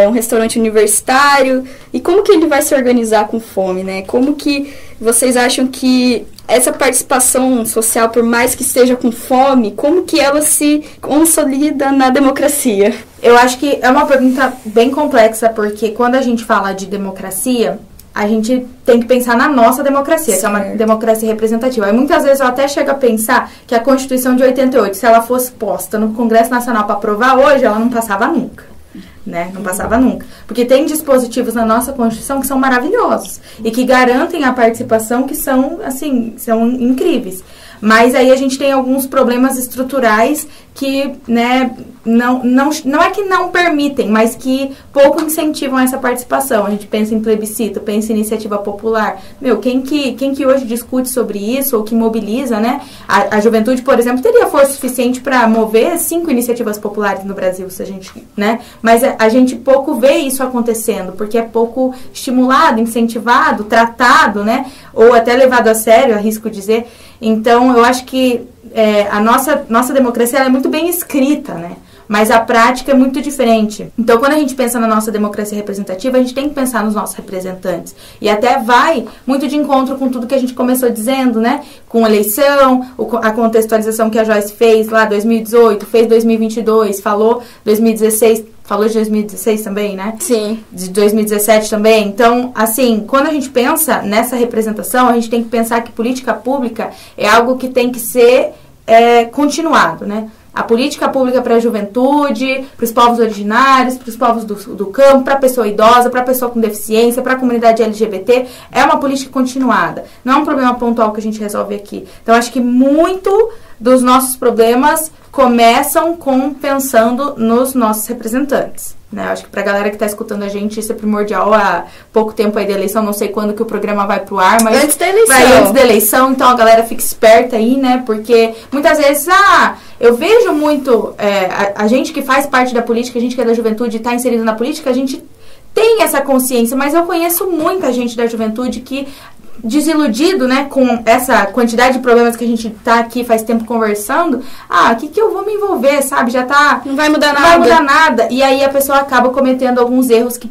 um restaurante universitário. E como que ele vai se organizar com fome, né? Como que vocês acham que essa participação social, por mais que esteja com fome, como que ela se consolida na democracia? Eu acho que é uma pergunta bem complexa, porque quando a gente fala de democracia, a gente tem que pensar na nossa democracia, que é uma democracia representativa. E muitas vezes eu até chego a pensar que a Constituição de 88, se ela fosse posta no Congresso Nacional para aprovar hoje, ela não passava nunca. Né? Não passava nunca. Porque tem dispositivos na nossa Constituição que são maravilhosos e que garantem a participação, que são, assim, são incríveis. Mas aí a gente tem alguns problemas estruturais que, né, não é que não permitem, mas que pouco incentivam essa participação. A gente pensa em plebiscito, pensa em iniciativa popular. Quem que hoje discute sobre isso ou que mobiliza, né? A juventude, por exemplo, teria força suficiente para mover 5 iniciativas populares no Brasil, se a gente, né? Mas a gente pouco vê isso acontecendo, porque é pouco estimulado, incentivado, tratado, né? Ou até levado a sério, arrisco dizer. Então, eu acho que a nossa democracia ela é muito bem escrita, né? Mas a prática é muito diferente. Então, quando a gente pensa na nossa democracia representativa, a gente tem que pensar nos nossos representantes. E até vai muito de encontro com tudo que a gente começou dizendo, né? Com eleição, a contextualização que a Joyce fez lá em 2018, fez 2022, falou 2016... Falou de 2016 também, né? Sim. De 2017 também. Então, assim, quando a gente pensa nessa representação, a gente tem que pensar que política pública é algo que tem que ser continuado, né? A política pública para a juventude, para os povos originários, para os povos do campo, para a pessoa idosa, para a pessoa com deficiência, para a comunidade LGBT, é uma política continuada. Não é um problema pontual que a gente resolve aqui. Então, acho que muito dos nossos problemas começam pensando nos nossos representantes. Né? Acho que pra galera que tá escutando a gente, isso é primordial. Há pouco tempo aí da eleição, não sei quando que o programa vai pro ar, mas antes da eleição. Vai antes da eleição, então a galera fica esperta aí, né? Porque muitas vezes, eu vejo muito a gente que faz parte da política, a gente que é da juventude e tá inserido na política, a gente tem essa consciência, mas eu conheço muita gente da juventude que, desiludido, né, com essa quantidade de problemas que a gente tá aqui faz tempo conversando, o que eu vou me envolver, sabe? Já tá... Não vai mudar nada. Não vai mudar nada. E aí a pessoa acaba cometendo alguns erros que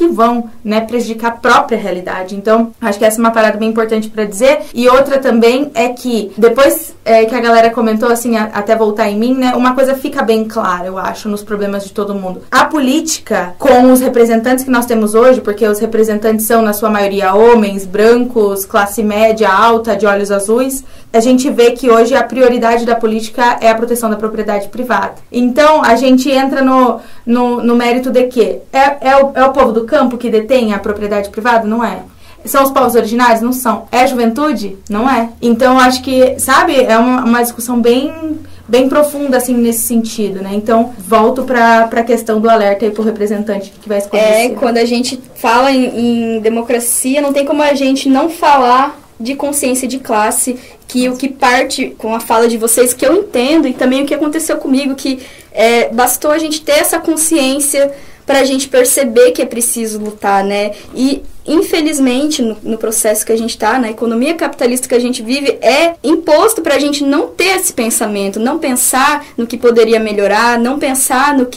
vão, né, prejudicar a própria realidade. Então, acho que essa é uma parada bem importante pra dizer. E outra também é que, depois que a galera comentou, assim, até voltar em mim, né, uma coisa fica bem clara, eu acho, nos problemas de todo mundo. A política, com os representantes que nós temos hoje, porque os representantes são, na sua maioria, homens, brancos, classe média, alta, de olhos azuis, a gente vê que hoje a prioridade da política é a proteção da propriedade privada. Então, a gente entra no mérito de que é o povo do campo que detém a propriedade privada? Não é. São os povos originários? Não são. É a juventude? Não é. Então, acho que, sabe, é uma discussão bem profunda, assim, nesse sentido, né? Então, volto pra questão do alerta aí pro representante que vai escolher. Quando a gente fala em democracia, não tem como a gente não falar de consciência de classe, que o que parte com a fala de vocês, que eu entendo, e também o que aconteceu comigo, que bastou a gente ter essa consciência pra gente perceber que é preciso lutar, né? E, infelizmente, no processo que a gente está, na economia capitalista que a gente vive, é imposto para a gente não ter esse pensamento, não pensar no que poderia melhorar, não pensar no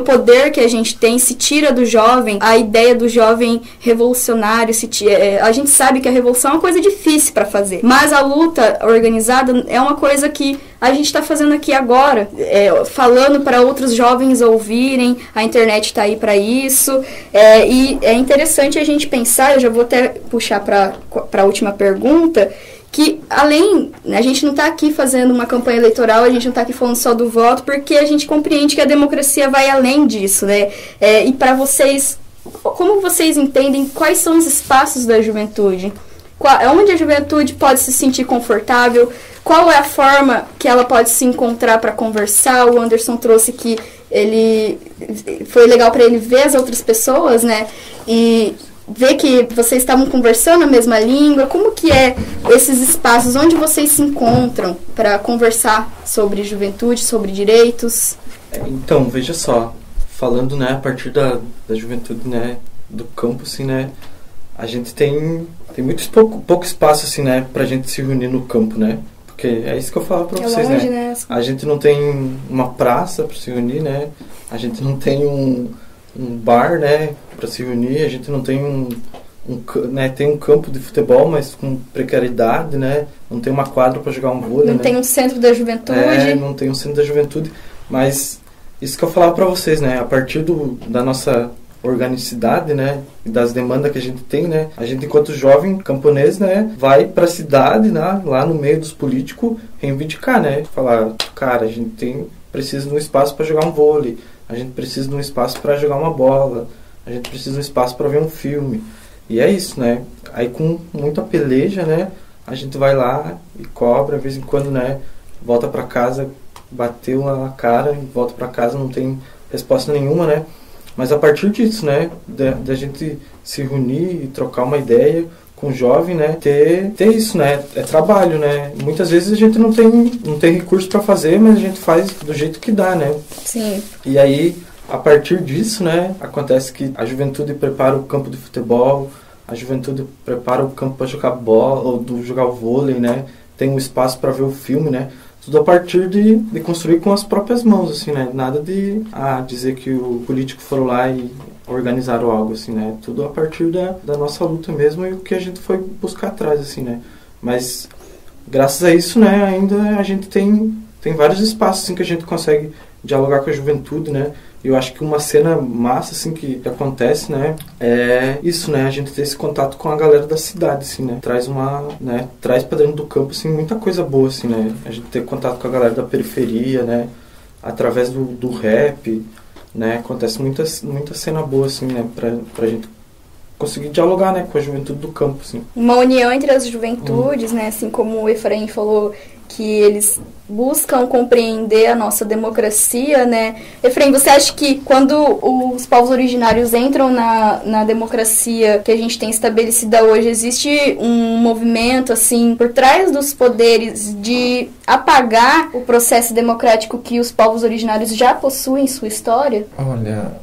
poder que a gente tem, se tira do jovem, a ideia do jovem revolucionário, a gente sabe que a revolução é uma coisa difícil para fazer, mas a luta organizada é uma coisa que a gente está fazendo aqui agora, falando para outros jovens ouvirem, a internet está aí para isso, e é interessante a gente pensar, eu já vou até puxar para a última pergunta, que além, a gente não está aqui fazendo uma campanha eleitoral, a gente não está aqui falando só do voto, porque a gente compreende que a democracia vai além disso, né? E para vocês, como vocês entendem quais são os espaços da juventude? Onde a juventude pode se sentir confortável? Qual é a forma que ela pode se encontrar para conversar? O Anderson trouxe que foi legal para ele ver as outras pessoas, né? E ver que vocês estavam conversando a mesma língua. Como que é esses espaços onde vocês se encontram para conversar sobre juventude, sobre direitos? Então, veja só, falando, né, a partir da juventude, né, do campo, assim, né, a gente tem muito pouco espaço, assim, né, pra gente se reunir no campo, né, porque é isso que eu falo pra vocês, longe, né, a gente não tem uma praça pra se reunir, né, a gente não tem um bar, né, para se reunir, a gente não tem né, tem um campo de muito mas com precariedade, né, não tem uma quadra para jogar um vôlei, não, né? Tem um centro da juventude. Não tem um centro da juventude, mas isso que eu falava para vocês, né, a partir da nossa organicidade, né, e das demandas que a gente tem, né, a gente enquanto jovem camponês, né, vai para a cidade, né, lá no meio dos políticos reivindicar, né, falar, cara, a gente precisa de um espaço para jogar um vôlei, a gente precisa de um espaço para jogar uma bola, a gente precisa de um espaço para ver um filme. E é isso, né, aí com muita peleja, né, a gente vai lá e cobra, de vez em quando, né, volta para casa, bateu na cara, volta para casa, não tem resposta nenhuma, né. Mas a partir disso, né, da gente se reunir e trocar uma ideia com o jovem, né, ter isso, né, é trabalho, né. Muitas vezes a gente não tem recurso para fazer, mas a gente faz do jeito que dá, né. Sim. E aí, a partir disso, né, acontece que a juventude prepara o campo de futebol, a juventude prepara o campo para jogar bola, ou jogar vôlei, né, tem um espaço para ver o filme, né. Tudo a partir de construir com as próprias mãos, assim, né? Nada de dizer que o político foram lá e organizaram algo, assim, né? Tudo a partir da nossa luta mesmo e o que a gente foi buscar atrás, assim, né? Mas, graças a isso, né, ainda a gente tem vários espaços, assim, que a gente consegue dialogar com a juventude, né? E eu acho que uma cena massa, assim, que acontece, né, é isso, né, a gente ter esse contato com a galera da cidade, assim, né, traz pra dentro do campo, assim, muita coisa boa, assim, né, a gente ter contato com a galera da periferia, né, através do rap, né, acontece muita cena boa, assim, né, pra gente conseguir dialogar, né, com a juventude do campo, assim. Uma união entre as juventudes, né, assim como o Efraim falou, que eles buscam compreender a nossa democracia, né? Efraim, você acha que quando os povos originários entram na democracia que a gente tem estabelecida hoje, existe um movimento, assim, por trás dos poderes de apagar o processo democrático que os povos originários já possuem em sua história? Olha,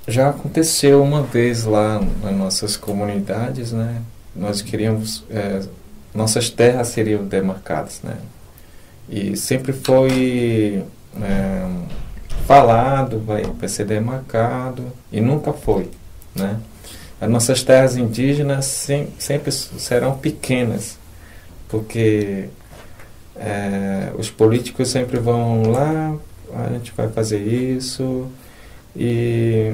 já aconteceu uma vez lá nas nossas comunidades, né? Nós queríamos... nossas terras seriam demarcadas, né? E sempre foi falado, vai ser demarcado, e nunca foi, né? As nossas terras indígenas sempre serão pequenas, porque os políticos sempre vão lá, a gente vai fazer isso, e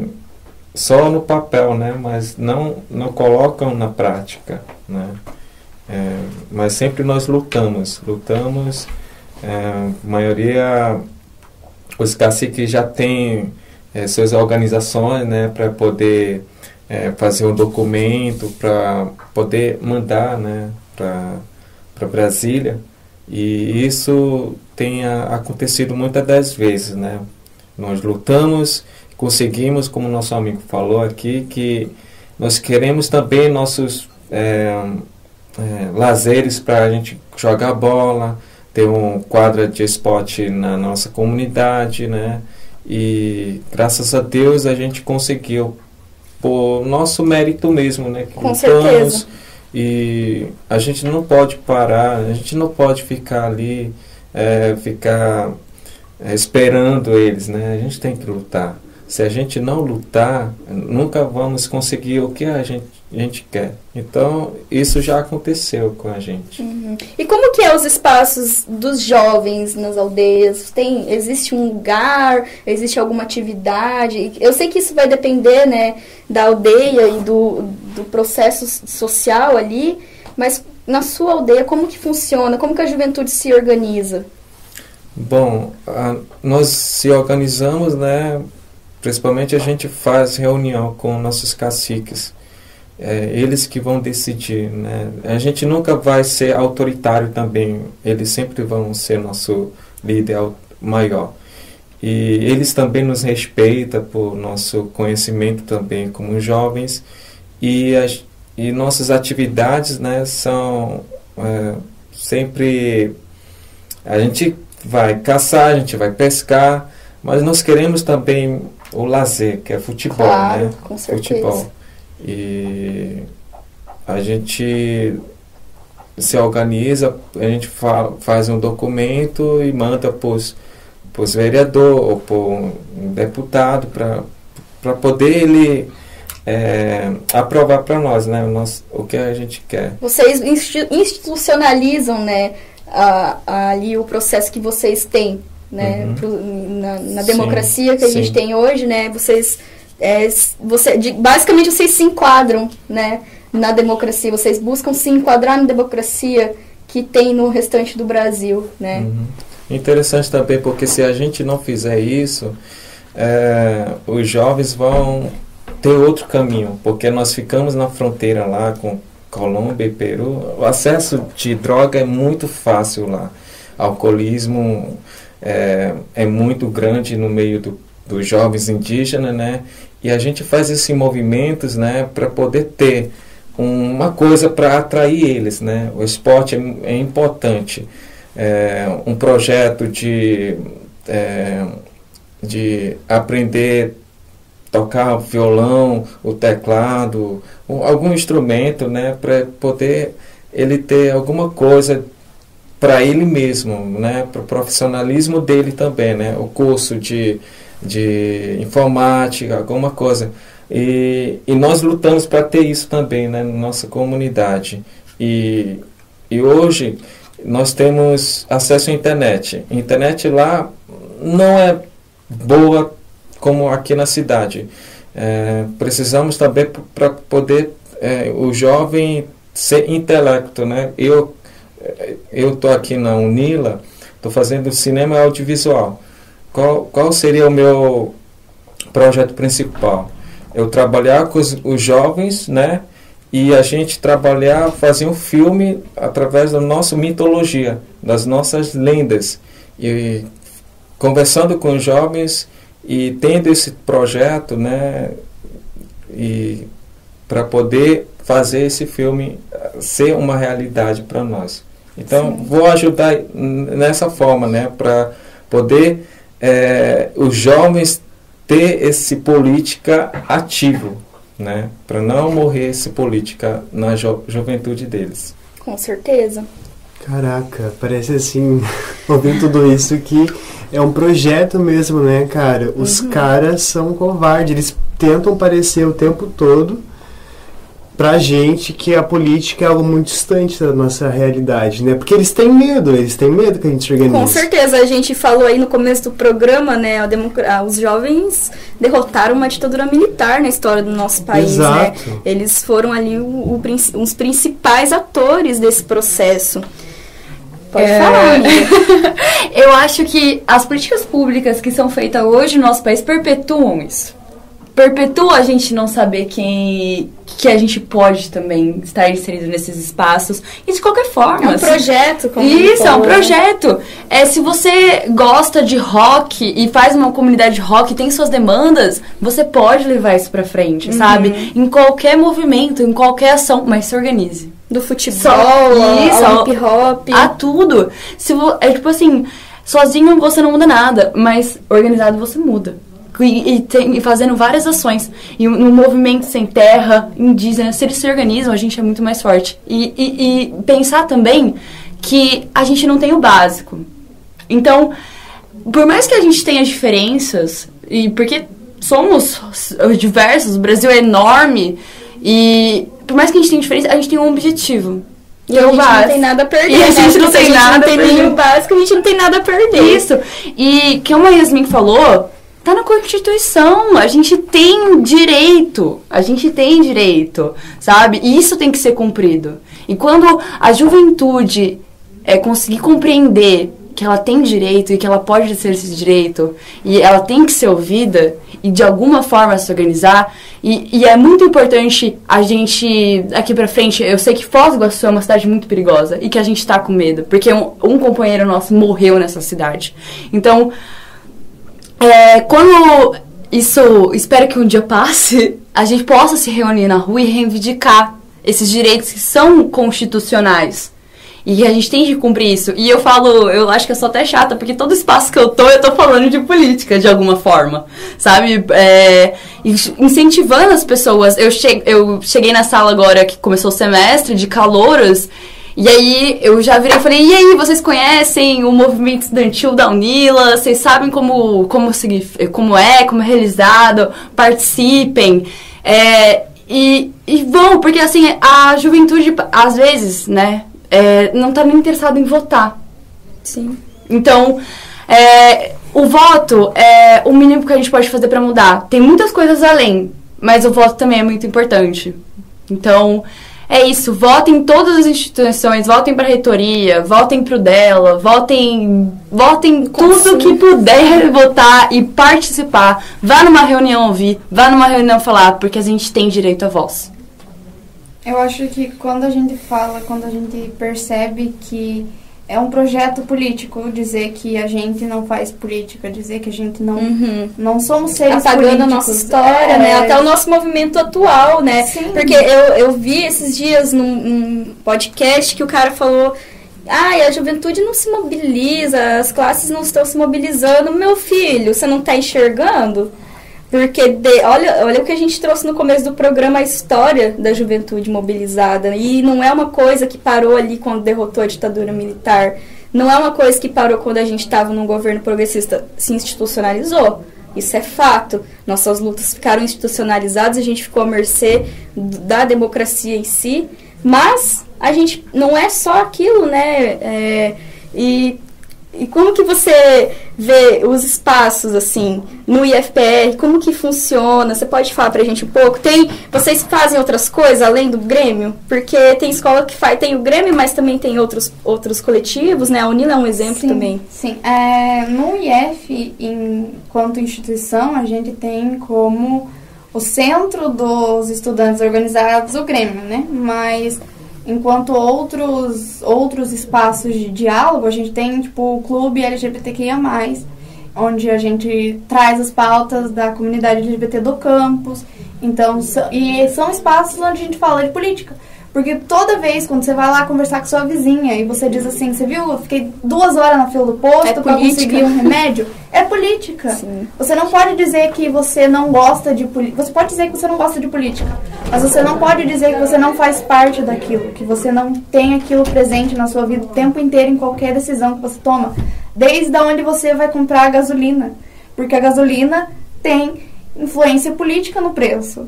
só no papel, né? Mas não colocam na prática, né? Mas sempre nós lutamos, a maioria, os caciques já têm suas organizações, né, para poder fazer um documento, para poder mandar, né, para Brasília, e isso tem acontecido muitas das vezes, né. Nós lutamos, conseguimos, como nosso amigo falou aqui, que nós queremos também nossos lazeres para a gente jogar bola, ter um quadra de esporte na nossa comunidade, né? E graças a Deus a gente conseguiu por nosso mérito mesmo, né? Com certeza. E a gente não pode parar, a gente não pode ficar ali, esperando eles, né? A gente tem que lutar. Se a gente não lutar, nunca vamos conseguir o que a gente quer. Então, isso já aconteceu com a gente. Uhum. E como que é os espaços dos jovens nas aldeias? Existe um lugar? Existe alguma atividade? Eu sei que isso vai depender, né, da aldeia e do processo social ali, mas na sua aldeia, como que funciona? Como que a juventude se organiza? Bom, nós se organizamos, né? Principalmente a gente faz reunião com nossos caciques. Eles que vão decidir, né? A gente nunca vai ser autoritário também. Eles sempre vão ser nosso líder maior. E eles também nos respeitam por nosso conhecimento também como jovens. E nossas atividades, né, são sempre... A gente vai caçar, a gente vai pescar, mas nós queremos também o lazer, que é futebol, claro, né? Com certeza. Futebol. E a gente se organiza, a gente faz um documento e manda para os vereadores ou para um deputado para poder ele aprovar para nós, né, o que a gente quer. Vocês institucionalizam, né, ali o processo que vocês têm, né, na democracia que a gente tem hoje, né, vocês basicamente vocês se enquadram, né, na democracia, vocês buscam se enquadrar na democracia que tem no restante do Brasil, né? Interessante também, porque se a gente não fizer isso, os jovens vão ter outro caminho, porque nós ficamos na fronteira lá com Colômbia e Peru, o acesso de droga é muito fácil lá, alcoolismo é muito grande no meio dos jovens indígenas, né? E a gente faz esses movimentos, né, para poder ter uma coisa para atrair eles, né? O esporte é importante. Um projeto de aprender a tocar o violão, o teclado, algum instrumento, né, para poder ele ter alguma coisa para ele mesmo, né, para o profissionalismo dele também, né, o curso de informática, alguma coisa. E nós lutamos para ter isso também, né, na nossa comunidade. E hoje nós temos acesso à internet. A internet lá não é boa como aqui na cidade. Precisamos também para poder o jovem ser intelecto, né? Eu estou aqui na Unila, estou fazendo cinema e audiovisual. Qual seria o meu projeto principal? Eu trabalhar com os jovens, né? E a gente fazer um filme através da nossa mitologia, das nossas lendas. E conversando com os jovens e tendo esse projeto, né? E para poder fazer esse filme ser uma realidade para nós. Então, vou ajudar nessa forma, né? Para poder os jovens ter esse política ativo, né? Para não morrer esse política na juventude deles. Com certeza. Caraca, parece assim, ouvindo tudo isso, que é um projeto mesmo, né, cara? Os caras são covardes, eles tentam parecer o tempo todo pra gente que a política é algo muito distante da nossa realidade, né? Porque eles têm medo que a gente se organize. Com certeza, a gente falou aí no começo do programa, né? Os jovens derrotaram uma ditadura militar na história do nosso país, Exato. né? Eles foram ali os principais atores desse processo. Pode falar, amiga. Eu acho que as políticas públicas que são feitas hoje no nosso país perpetuam isso. Perpetua a gente não saber que a gente pode também estar inserido nesses espaços. E de qualquer forma. É um projeto. Como isso, é um projeto. Se você gosta de rock e faz uma comunidade de rock e tem suas demandas, você pode levar isso pra frente, sabe? Em qualquer movimento, em qualquer ação, mas se organize. Do futebol, ao hip hop. A tudo. Tipo assim, sozinho você não muda nada, mas organizado você muda. E fazendo várias ações. E no movimento sem terra, indígena, se eles se organizam, a gente é muito mais forte. E pensar também que a gente não tem o básico. Então, por mais que a gente tenha diferenças, e porque somos diversos, o Brasil é enorme, e por mais que a gente tenha diferença, a gente tem um objetivo. E a gente não tem nada a perder. E a gente não tem nada a perder. Não tem nem o básico, a gente não tem nada a perder. Isso. E como a Yasmin falou, tá na Constituição, a gente tem direito, sabe? E isso tem que ser cumprido. E quando a juventude conseguir compreender que ela tem direito e que ela pode exercer esse direito, e ela tem que ser ouvida, e de alguma forma se organizar, e é muito importante a gente, aqui pra frente, eu sei que Foz do Iguaçu é uma cidade muito perigosa, e que a gente tá com medo, porque um companheiro nosso morreu nessa cidade. Então, quando isso, espero que um dia passe, a gente possa se reunir na rua e reivindicar esses direitos que são constitucionais. E a gente tem que cumprir isso. E eu acho que eu sou até chata, porque todo espaço que eu tô falando de política, de alguma forma, sabe? Incentivando as pessoas. Eu cheguei na sala agora que começou o semestre de calouros, e aí eu já virei e falei, e aí, vocês conhecem o movimento estudantil da Unila? Vocês sabem como é realizado? Participem. E vão, porque assim, a juventude, às vezes, né, não tá nem interessada em votar. Sim. Então, O voto é o mínimo que a gente pode fazer para mudar. Tem muitas coisas além, mas o voto também é muito importante. Então, é isso. Votem em todas as instituições, votem para a reitoria, votem pro dela, votem tudo que puder votar e participar. Vá numa reunião ouvir, vá numa reunião falar, porque a gente tem direito à voz. Eu acho que quando a gente fala, quando a gente percebe que é um projeto político, dizer que a gente não faz política, dizer que a gente não somos seres apagando políticos. A nossa história, né? Até o nosso movimento atual, né? Sim. Porque eu vi esses dias num podcast que o cara falou: a juventude não se mobiliza, as classes não estão se mobilizando. Meu filho, você não está enxergando? Porque olha o que a gente trouxe no começo do programa, a história da juventude mobilizada. E não é uma coisa que parou ali quando derrotou a ditadura militar. Não é uma coisa que parou quando a gente estava num governo progressista. Se institucionalizou. Isso é fato. Nossas lutas ficaram institucionalizadas, a gente ficou à mercê da democracia em si. Mas a gente não é só aquilo, né? E como que você vê os espaços, assim, no IFPR? Como que funciona? Você pode falar pra gente um pouco? Vocês fazem outras coisas além do Grêmio? Porque tem escola que tem o Grêmio, mas também tem outros coletivos, né? A Unila é um exemplo também. Sim. No IF, enquanto instituição, a gente tem como o centro dos estudantes organizados o Grêmio, né? Mas enquanto outros espaços de diálogo, a gente tem, tipo, o Clube LGBTQIA+, onde a gente traz as pautas da comunidade LGBT do campus. Então, são espaços onde a gente fala de política. Porque toda vez, quando você vai lá conversar com sua vizinha e você diz assim, você viu, eu fiquei 2 horas na fila do posto pra conseguir um remédio, é política. Sim. Você não pode dizer que você não gosta de política. Você pode dizer que você não gosta de política, mas você não pode dizer que você não faz parte daquilo, que você não tem aquilo presente na sua vida o tempo inteiro em qualquer decisão que você toma. Desde onde você vai comprar a gasolina. Porque a gasolina tem influência política no preço.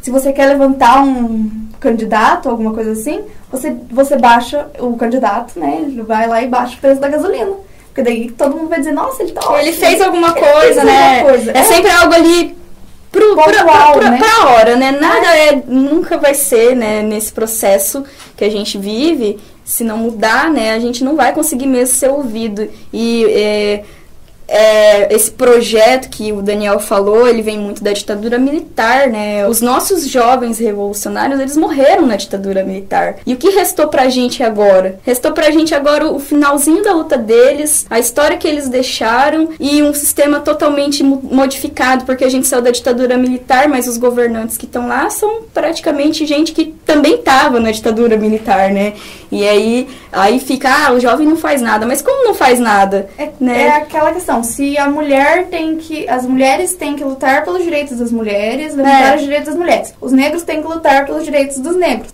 Se você quer levantar um candidato, alguma coisa assim, você baixa o candidato, né? Ele vai lá e baixa o preço da gasolina. Porque daí todo mundo vai dizer, nossa, ele tá ótimo. Ele fez alguma coisa, né? É sempre algo ali pra hora, né? Nada nunca vai ser, né, nesse processo que a gente vive, se não mudar, né, a gente não vai conseguir mesmo ser ouvido. E esse projeto que o Daniel falou, ele vem muito da ditadura militar, né? Os nossos jovens revolucionários, eles morreram na ditadura militar. E o que restou pra gente agora? Restou pra gente agora o finalzinho da luta deles, a história que eles deixaram e um sistema totalmente modificado, porque a gente saiu da ditadura militar, mas os governantes que estão lá são praticamente gente que também estava na ditadura militar, né? E aí fica, o jovem não faz nada. Mas como não faz nada? É aquela questão. Se as mulheres têm que lutar pelos direitos das mulheres, levantar os direitos das mulheres. Os negros têm que lutar pelos direitos dos negros.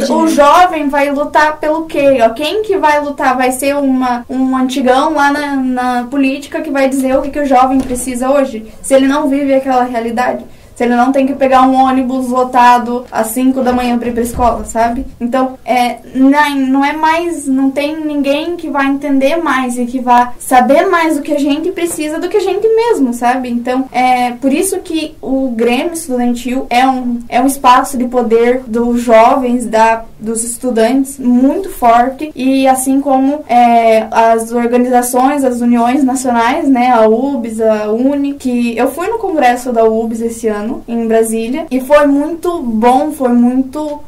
O jovem vai lutar pelo quê? Quem que vai lutar? Vai ser um antigão lá na política que vai dizer o que o jovem precisa hoje? Se ele não vive aquela realidade. Se ele não tem que pegar um ônibus lotado às 5 da manhã para ir pra escola, sabe? Então, não tem ninguém que vai entender mais e que vai saber mais do que a gente precisa do que a gente mesmo, sabe? Então, por isso que o Grêmio Estudantil é um espaço de poder dos jovens, dos estudantes, muito forte. E assim como as organizações, as uniões nacionais, né? A UBS, a UNE, que eu fui no congresso da UBS esse ano, em Brasília, e foi muito bom, foi muito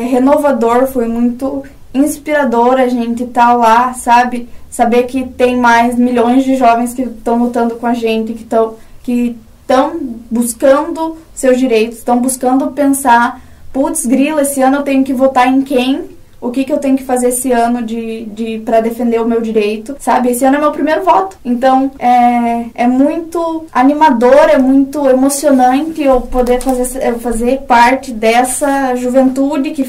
renovador, foi muito inspirador a gente estar lá, sabe? Saber que tem mais milhões de jovens que estão lutando com a gente, que estão buscando seus direitos, estão buscando pensar, putz, grila, esse ano eu tenho que votar em quem? O que eu tenho que fazer esse ano para defender o meu direito, sabe? Esse ano é meu primeiro voto. Então, é muito animador, é muito emocionante eu poder fazer parte dessa juventude que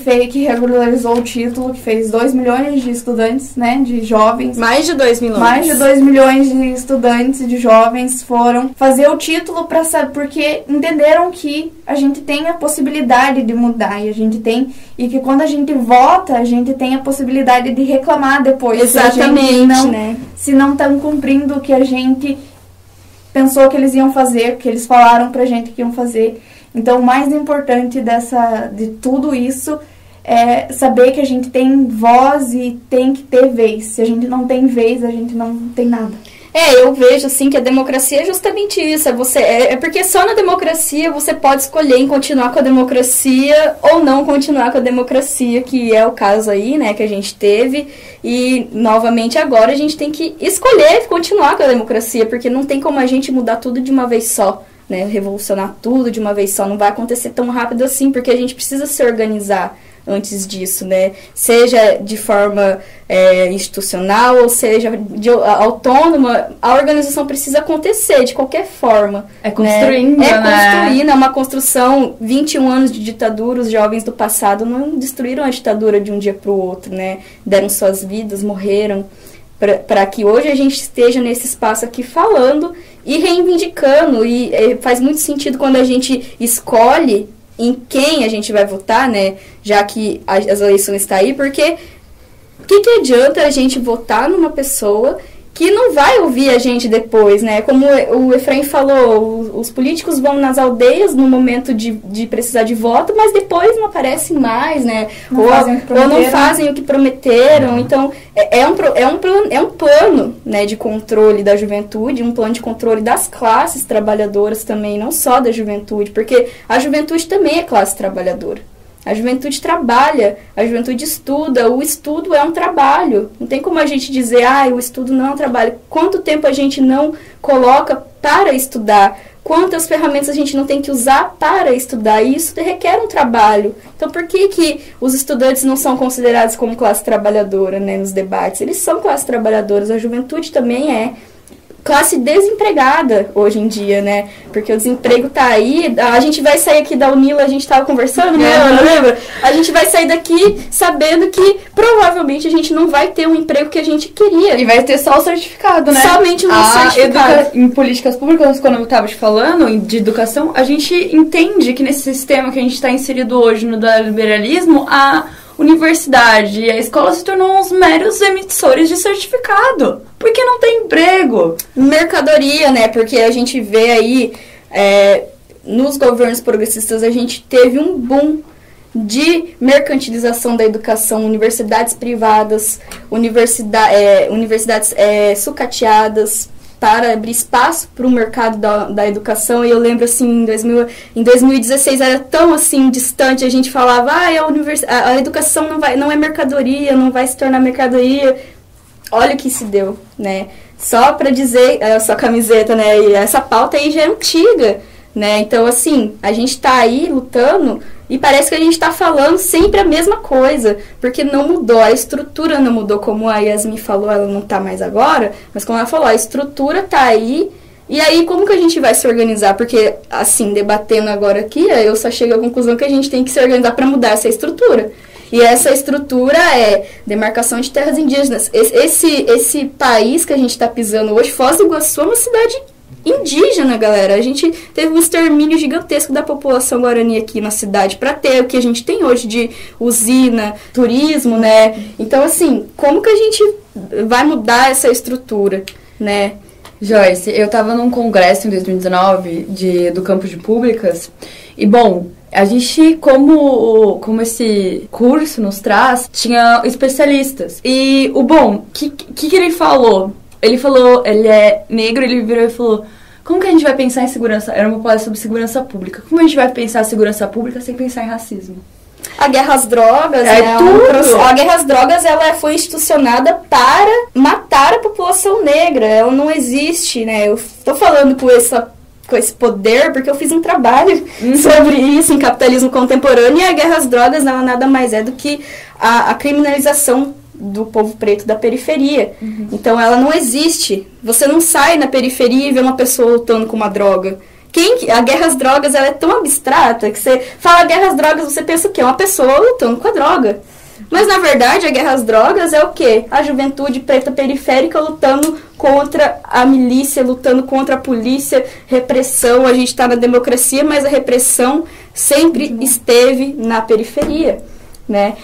regularizou o título, que fez 2 milhões de estudantes, né? De jovens. Mais de 2 milhões. Mais de 2 milhões de estudantes e de jovens foram fazer o título porque entenderam que a gente tem a possibilidade de mudar e que quando a gente vota, a gente tem a possibilidade de reclamar depois. Exatamente, se não estão cumprindo o que a gente pensou que eles iam fazer, o que eles falaram pra gente que iam fazer. Então, o mais importante de tudo isso é saber que a gente tem voz e tem que ter vez. Se a gente não tem vez, a gente não tem nada. Eu vejo, assim, que a democracia é justamente isso. É porque só na democracia você pode escolher em continuar com a democracia ou não continuar com a democracia, que é o caso aí, né, que a gente teve. E, novamente, agora a gente tem que escolher continuar com a democracia, porque não tem como a gente mudar tudo de uma vez só, né, revolucionar tudo de uma vez só. Não vai acontecer tão rápido assim, porque a gente precisa se organizar antes disso, né? Seja de forma institucional ou seja autônoma, a organização precisa acontecer de qualquer forma. É construindo, né? Construindo, é uma construção. 21 anos de ditadura, os jovens do passado não destruíram a ditadura de um dia para o outro, né? Deram suas vidas, morreram, para que hoje a gente esteja nesse espaço aqui falando e reivindicando, e faz muito sentido quando a gente escolhe em quem a gente vai votar, né, já que as eleições estão aí, porque o que adianta a gente votar numa pessoa que não vai ouvir a gente depois, né? Como o Efraim falou, os políticos vão nas aldeias no momento de precisar de voto, mas depois não aparecem mais, né? Ou não fazem o que prometeram. Então, é um plano, né, de controle da juventude, um plano de controle das classes trabalhadoras também, não só da juventude, porque a juventude também é classe trabalhadora. A juventude trabalha, a juventude estuda, o estudo é um trabalho. Não tem como a gente dizer, o estudo não é um trabalho. Quanto tempo a gente não coloca para estudar? Quantas ferramentas a gente não tem que usar para estudar? E isso requer um trabalho. Então, por que os estudantes não são considerados como classe trabalhadora, né, nos debates? Eles são classe trabalhadoras, a juventude também é classe desempregada hoje em dia, né? Porque o desemprego tá aí, a gente vai sair aqui da Unila, a gente tava conversando, né? Lembra? A gente vai sair daqui sabendo que provavelmente a gente não vai ter um emprego que a gente queria. E vai ter só o certificado, né? Somente o certificado. Em políticas públicas, quando eu tava te falando, de educação, a gente entende que nesse sistema que a gente tá inserido hoje no liberalismo, a universidade e a escola se tornou uns meros emissores de certificado, porque não tem emprego. Mercadoria, né? Porque a gente vê aí, nos governos progressistas, a gente teve um boom de mercantilização da educação, universidades privadas, universidades sucateadas, para abrir espaço para o mercado da educação. E eu lembro, assim, em 2016 era tão, assim, distante, a gente falava, a educação não é mercadoria, não vai se tornar mercadoria. Olha o que se deu, né? Só para dizer, a sua camiseta, né? E essa pauta aí já é antiga, né? Então, assim, a gente tá aí lutando e parece que a gente tá falando sempre a mesma coisa, porque não mudou, a estrutura não mudou, como a Yasmin falou, ela não tá mais agora, mas como ela falou, a estrutura tá aí, e aí como que a gente vai se organizar? Porque, assim, debatendo agora aqui, eu só chego à conclusão que a gente tem que se organizar para mudar essa estrutura. E essa estrutura é demarcação de terras indígenas. Esse país que a gente está pisando hoje, Foz do Iguaçu, é uma cidade indígena, galera. A gente teve um extermínio gigantesco da população guarani aqui na cidade para ter o que a gente tem hoje de usina, turismo, né? Então, assim, como que a gente vai mudar essa estrutura, né? Joyce, eu estava num congresso em 2019 do campo de públicas e, bom, a gente, como esse curso nos traz, tinha especialistas. E o que ele falou? Ele é negro, ele virou e falou, como que a gente vai pensar em segurança? Era uma palestra sobre segurança pública. Como a gente vai pensar em segurança pública sem pensar em racismo? A guerra às drogas, a guerra às drogas, ela foi institucionada para matar a população negra. Ela não existe, né? Eu tô falando com esse poder, porque eu fiz um trabalho sobre isso em Capitalismo Contemporâneo, e a guerra às drogas ela nada mais é do que a criminalização do povo preto da periferia. Então ela não existe. Você não sai na periferia e vê uma pessoa lutando com uma droga. A guerra às drogas ela é tão abstrata que você fala guerra às drogas, você pensa o quê? Uma pessoa lutando com a droga. Mas, na verdade, a guerra às drogas é o quê? A juventude preta periférica lutando contra a milícia, lutando contra a polícia, repressão. A gente está na democracia, mas a repressão sempre esteve na periferia, né?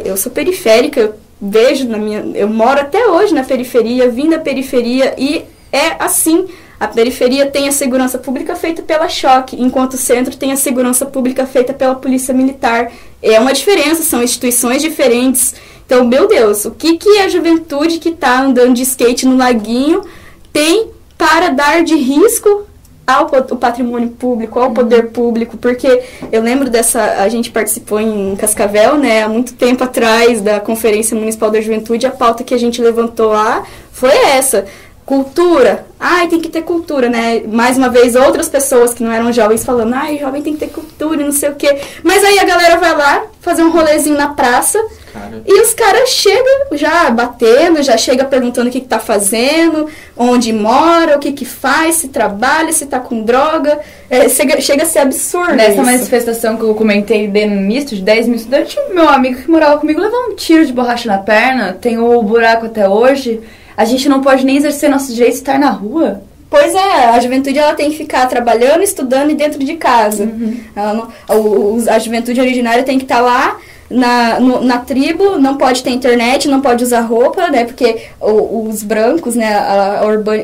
Eu sou periférica, eu vejo eu moro até hoje na periferia, vim da periferia e é assim. A periferia tem a segurança pública feita pela Choque, enquanto o centro tem a segurança pública feita pela polícia militar. É uma diferença, são instituições diferentes. Então, meu Deus, o que a juventude que está andando de skate no laguinho tem para dar de risco ao patrimônio público, ao poder público? Porque eu lembro a gente participou em Cascavel, né, há muito tempo atrás, da Conferência Municipal da Juventude, a pauta que a gente levantou lá foi essa. Cultura, tem que ter cultura, né? Mais uma vez, outras pessoas que não eram jovens falando, jovem tem que ter cultura e não sei o quê. Mas aí a galera vai lá fazer um rolezinho na praça e os caras chegam já batendo, já chega perguntando o que tá fazendo, onde mora, o que faz, se trabalha, se tá com droga. Chega a ser absurdo. Nessa manifestação que eu comentei no misto, de 10 mil estudantes, meu amigo que morava comigo levou um tiro de borracha na perna, tem o buraco até hoje. A gente não pode nem exercer nosso direito de estar na rua. Pois é, a juventude ela tem que ficar trabalhando, estudando e dentro de casa. A juventude originária tem que estar lá na tribo, não pode ter internet, não pode usar roupa, né? Porque os brancos, né,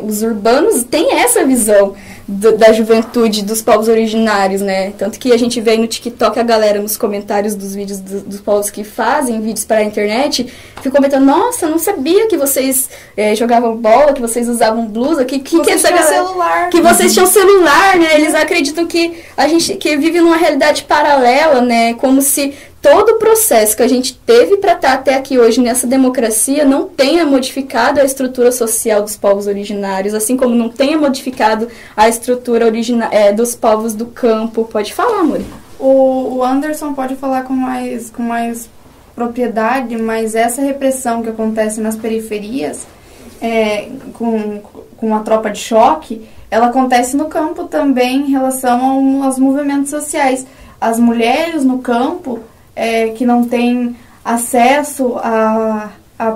os urbanos têm essa visão da juventude dos povos originários, né? Tanto que a gente vê no TikTok a galera nos comentários dos vídeos dos povos que fazem vídeos para a internet, fica comentando, nossa, não sabia que vocês jogavam bola, que vocês usavam blusa, que essa galera... celular. Que vocês tinham celular, né? Eles acreditam que a gente vive numa realidade paralela, né? Como se todo o processo que a gente teve para estar até aqui hoje nessa democracia não tenha modificado a estrutura social dos povos originários, assim como não tenha modificado a estrutura dos povos do campo. Pode falar, amor. O Anderson pode falar com mais propriedade, mas essa repressão que acontece nas periferias, com a tropa de choque, ela acontece no campo também em relação aos movimentos sociais. As mulheres no campo que não têm acesso a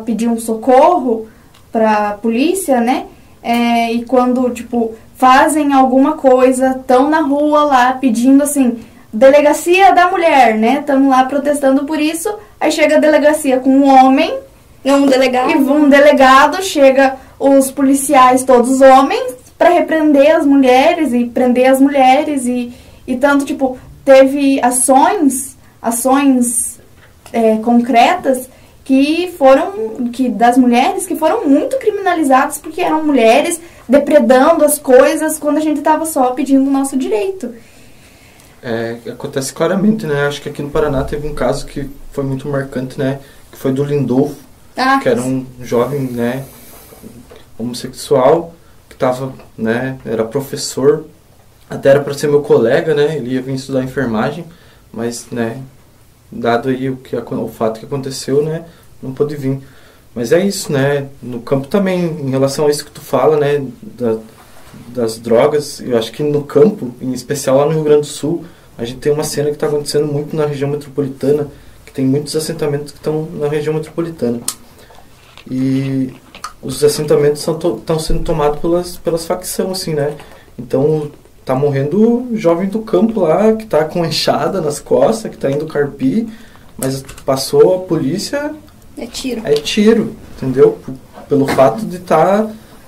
pedir um socorro para a polícia, né? E quando, fazem alguma coisa, estão na rua lá pedindo, assim, delegacia da mulher, né? Estamos lá protestando por isso, aí chega a delegacia com um homem, um delegado, e um delegado, chega os policiais, todos homens, para repreender as mulheres e prender as mulheres e tanto, teve ações concretas das mulheres que foram muito criminalizadas porque eram mulheres depredando as coisas quando a gente estava só pedindo o nosso direito. Acontece claramente, né? Acho que aqui no Paraná teve um caso que foi muito marcante, né? Que foi do Lindolfo, que era um jovem, né, homossexual, que estava, né, era professor, até era para ser meu colega, né? Ele ia vir estudar enfermagem, mas, né, dado aí o fato que aconteceu, né, não pôde vir. Mas é isso, né, no campo também, em relação a isso que tu fala, né, das drogas, eu acho que no campo, em especial lá no Rio Grande do Sul, a gente tem uma cena que está acontecendo muito na região metropolitana, que tem muitos assentamentos que estão na região metropolitana. E os assentamentos estão sendo tomados pelas facções, assim, né, então... Tá morrendo jovem do campo lá, que tá com enxada nas costas, que tá indo carpir, mas passou a polícia... É tiro, entendeu? Pelo fato de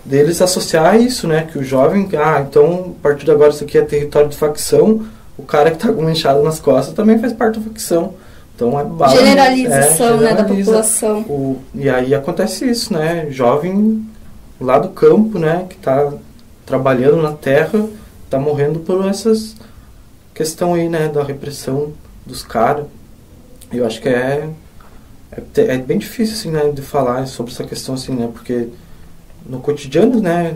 deles associar isso, né? Que o jovem, então, a partir de agora isso aqui é território de facção, o cara que tá com uma enxada nas costas também faz parte da facção. Então generalização, né, da população. E aí acontece isso, né? Jovem lá do campo, né, que tá trabalhando na terra... tá morrendo por essas questão aí, né, da repressão dos caras. Eu acho que é bem difícil, assim, né, de falar sobre essa questão, assim, né, porque no cotidiano, né,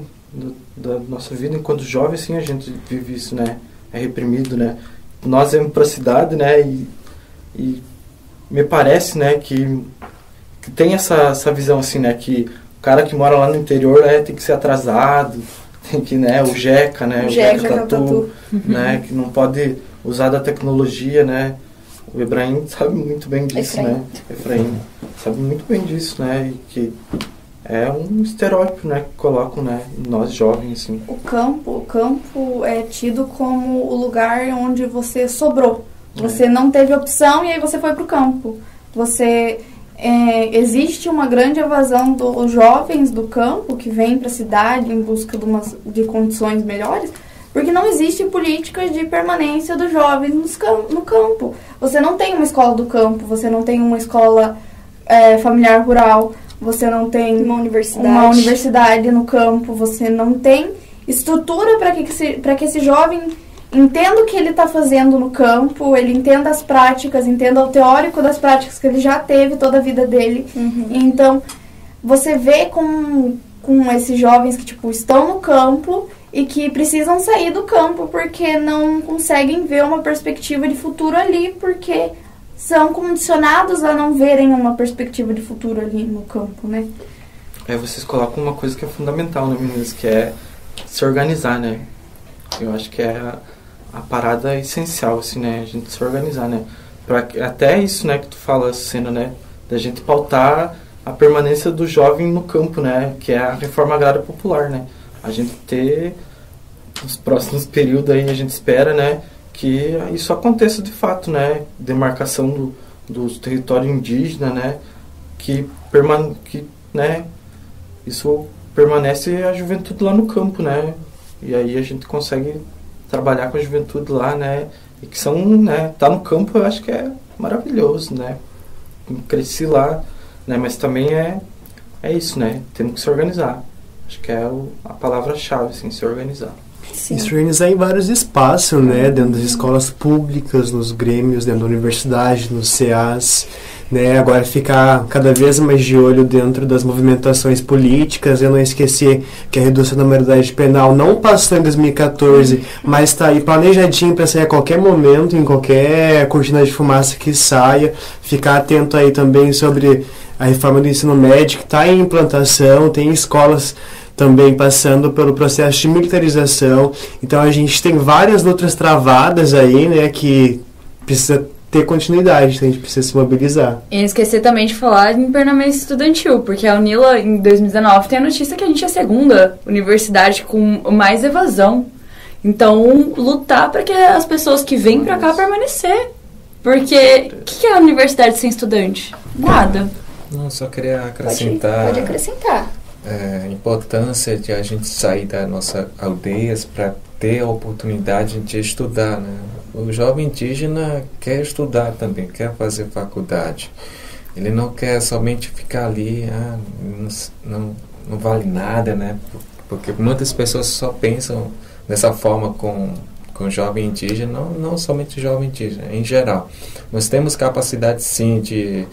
da nossa vida enquanto jovem, assim, a gente vive isso, né, é reprimido, né. Nós vamos pra cidade, né, e me parece, né, que tem essa visão, assim, né, que o cara que mora lá no interior, tem que ser atrasado, tem que, né, o Jeca, né, o Jeca Tatu, né, que não pode usar da tecnologia, né, o Ebrahim sabe muito bem disso, né? Efraim sabe muito bem disso, né? E que é um estereótipo, né? Que colocam, né? Nós jovens, assim. O campo é tido como o lugar onde você sobrou. Você não teve opção e aí você foi pro campo. Existe uma grande evasão dos jovens do campo que vêm para a cidade em busca de condições melhores, porque não existe política de permanência dos jovens no campo. Você não tem uma escola do campo, você não tem uma escola familiar rural, você não tem uma universidade no campo, você não tem estrutura para que esse jovem entenda o que ele está fazendo no campo, ele entenda as práticas, entenda o teórico das práticas que ele já teve toda a vida dele. Então, você vê com esses jovens que tipo, estão no campo e que precisam sair do campo porque não conseguem ver uma perspectiva de futuro ali, porque são condicionados a não verem uma perspectiva de futuro ali no campo, né? Vocês colocam uma coisa que é fundamental, né, meninas? Que é se organizar, né? Eu acho que é a parada essencial, assim, né? A gente se organizar, né? Até isso, né, que tu fala, Sena, né? Da gente pautar a permanência do jovem no campo, né? Que é a reforma agrária popular, né? A gente ter, nos próximos períodos aí, a gente espera, né? Que isso aconteça de fato, né? Demarcação do território indígena, né? Que né? Isso permanece a juventude lá no campo, né? E aí a gente consegue trabalhar com a juventude lá, né? E que são, né? Tá no campo, eu acho que é maravilhoso, né? Cresci lá, né? Mas também é isso, né? Temos que se organizar. Acho que é a palavra-chave, assim, se organizar. Sim. Se organizar em vários espaços, né? Dentro das escolas públicas, nos grêmios, dentro da universidade, nos CAs, né? Agora ficar cada vez mais de olho dentro das movimentações políticas, e não esquecer que a redução da maioridade penal não passou em 2014, mas está aí planejadinho para sair a qualquer momento, em qualquer cortina de fumaça que saia. Ficar atento aí também sobre a reforma do ensino médio, que está em implantação, tem escolas também passando pelo processo de militarização. Então a gente tem várias outras travadas aí, né, que precisa ter continuidade, então a gente precisa se mobilizar. E esquecer também de falar em permanência estudantil, porque a UNILA, em 2019, tem a notícia que a gente é a segunda universidade com mais evasão. Então, lutar para que as pessoas que vêm para cá permanecer. Porque o que é a universidade sem estudante? Nada. Não, só queria acrescentar... Pode acrescentar. A importância de a gente sair das nossas aldeias para ter a oportunidade de estudar, né? O jovem indígena quer estudar também, quer fazer faculdade. Ele não quer somente ficar ali, não vale nada, né? Porque muitas pessoas só pensam dessa forma com o jovem indígena, não somente o jovem indígena, em geral. Nós temos capacidade, sim, de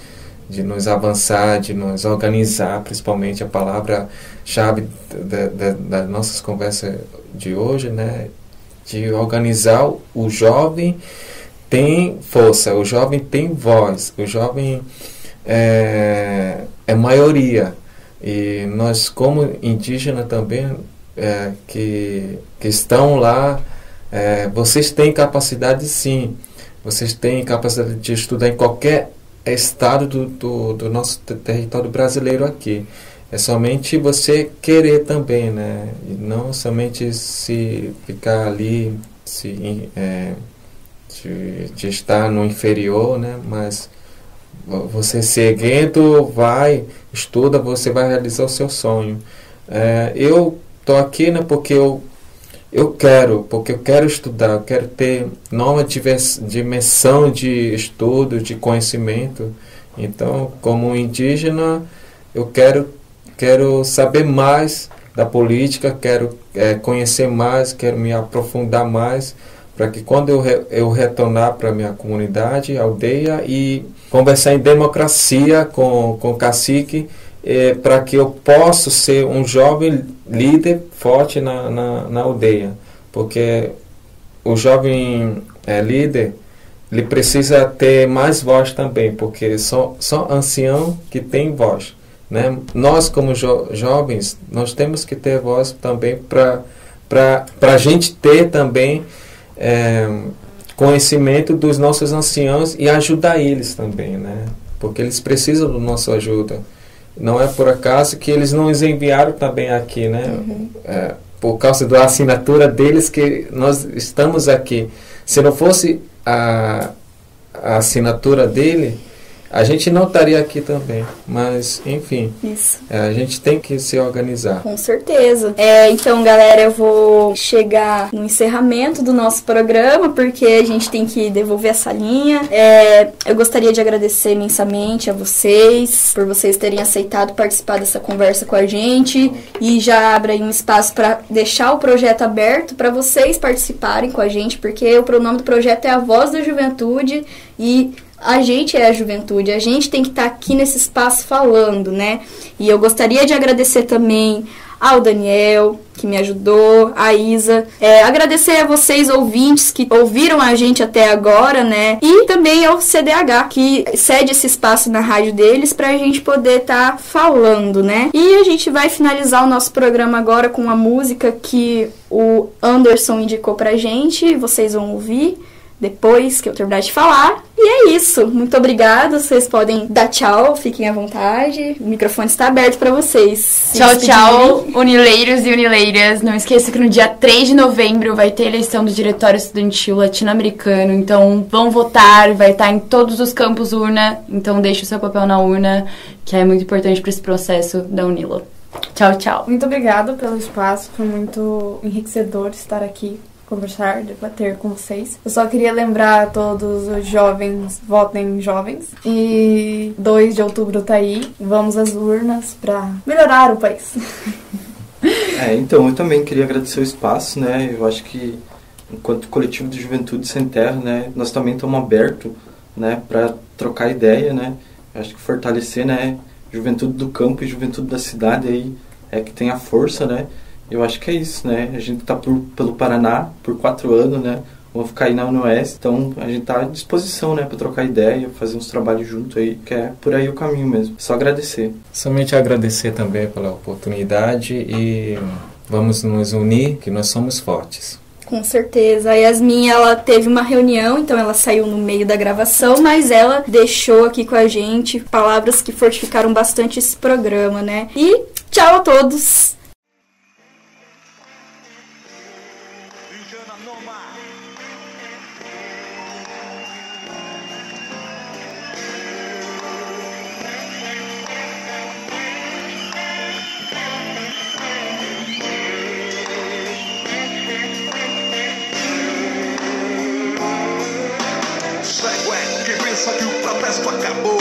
nos avançar, de nos organizar, principalmente a palavra-chave das nossas conversas de hoje, né? De organizar. O jovem tem força, o jovem tem voz, o jovem é maioria. E nós, como indígenas também, que estão lá, vocês têm capacidade, sim. Vocês têm capacidade de estudar em qualquer estado do nosso território brasileiro aqui. É somente você querer também, né? E não somente se ficar ali, de estar no inferior, né? Mas você seguindo, estuda, você vai realizar o seu sonho. Eu tô aqui, né? Porque eu quero estudar, eu quero ter nova dimensão de estudo, de conhecimento. Então, como indígena, eu quero saber mais da política, quero conhecer mais, quero me aprofundar mais, para que quando eu retornar para a minha comunidade, aldeia, e conversar em democracia com o cacique, para que eu possa ser um jovem líder forte na aldeia. Porque o jovem líder, ele precisa ter mais voz também, porque só ancião que tem voz, né? Nós, como jovens, nós temos que ter voz também para a gente ter também conhecimento dos nossos anciãos e ajudar eles também, né? Porque eles precisam da nossa ajuda. Não é por acaso que eles não nos enviaram também aqui, né? Por causa da assinatura deles que nós estamos aqui. Se não fosse a assinatura dele, a gente não estaria aqui também. Mas, enfim, Isso. A gente tem que se organizar. Com certeza. Então, galera, eu vou chegar no encerramento do nosso programa, porque a gente tem que devolver essa linha. Eu gostaria de agradecer imensamente a vocês, por vocês terem aceitado participar dessa conversa com a gente, e já abro aí um espaço para deixar o projeto aberto para vocês participarem com a gente, porque o nome do projeto é A Voz da Juventude, e a gente é a juventude, a gente tem que estar aqui nesse espaço falando, né? E eu gostaria de agradecer também ao Daniel, que me ajudou, a Isa. Agradecer a vocês, ouvintes, que ouviram a gente até agora, né? E também ao CDH, que cede esse espaço na rádio deles pra gente poder estar falando, né? E a gente vai finalizar o nosso programa agora com uma música que o Anderson indicou pra gente, vocês vão ouvir depois que eu terminar de falar. E é isso. Muito obrigada. Vocês podem dar tchau, fiquem à vontade. O microfone está aberto para vocês. Tchau, tchau, unileiros e unileiras. Não esqueça que no dia 3 de novembro vai ter eleição do Diretório Estudantil Latino-Americano. Então, vão votar. Vai estar em todos os campos urna. Então, deixe o seu papel na urna, que é muito importante para esse processo da Unila. Tchau, tchau. Muito obrigada pelo espaço. Foi muito enriquecedor estar aqui, conversar, debater com vocês. Eu só queria lembrar a todos os jovens, votem jovens. E 2 de outubro tá aí. Vamos às urnas para melhorar o país. Então, eu também queria agradecer o espaço, né? Eu acho que, enquanto coletivo de Juventude Sem Terra, né, nós também estamos abertos, né, para trocar ideia, né? Eu acho que fortalecer, né, juventude do campo e juventude da cidade aí é que tem a força, né? Eu acho que é isso, né? A gente tá pelo Paraná por 4 anos, né? Vamos ficar aí na Unoeste, então a gente tá à disposição, né? Para trocar ideia, fazer uns trabalhos juntos aí, que é por aí o caminho mesmo. Só agradecer. Somente agradecer também pela oportunidade e vamos nos unir, que nós somos fortes. Com certeza. A Yasmin, ela teve uma reunião, então ela saiu no meio da gravação, mas ela deixou aqui com a gente palavras que fortificaram bastante esse programa, né? E tchau a todos! Que o protesto acabou,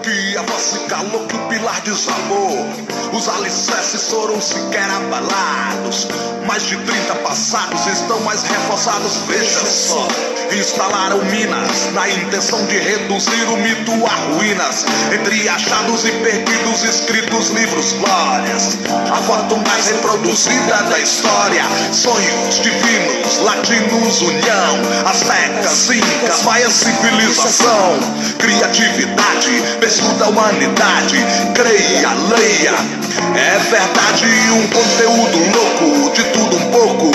que a voz se calou, que o pilar desabou. Os alicerces foram sequer abalados. Mais de 30 passados estão mais reforçados. Veja só, instalaram minas na intenção de reduzir o mito a ruínas. Entre achados e perdidos, escritos livros, glórias. A foto mais reproduzida da história. Sonhos divinos, latinos, união. Aztecas, incas, maia, civilização. Criatividade, berço da humanidade. Creia, leia. É verdade, um conteúdo louco, de tudo um pouco.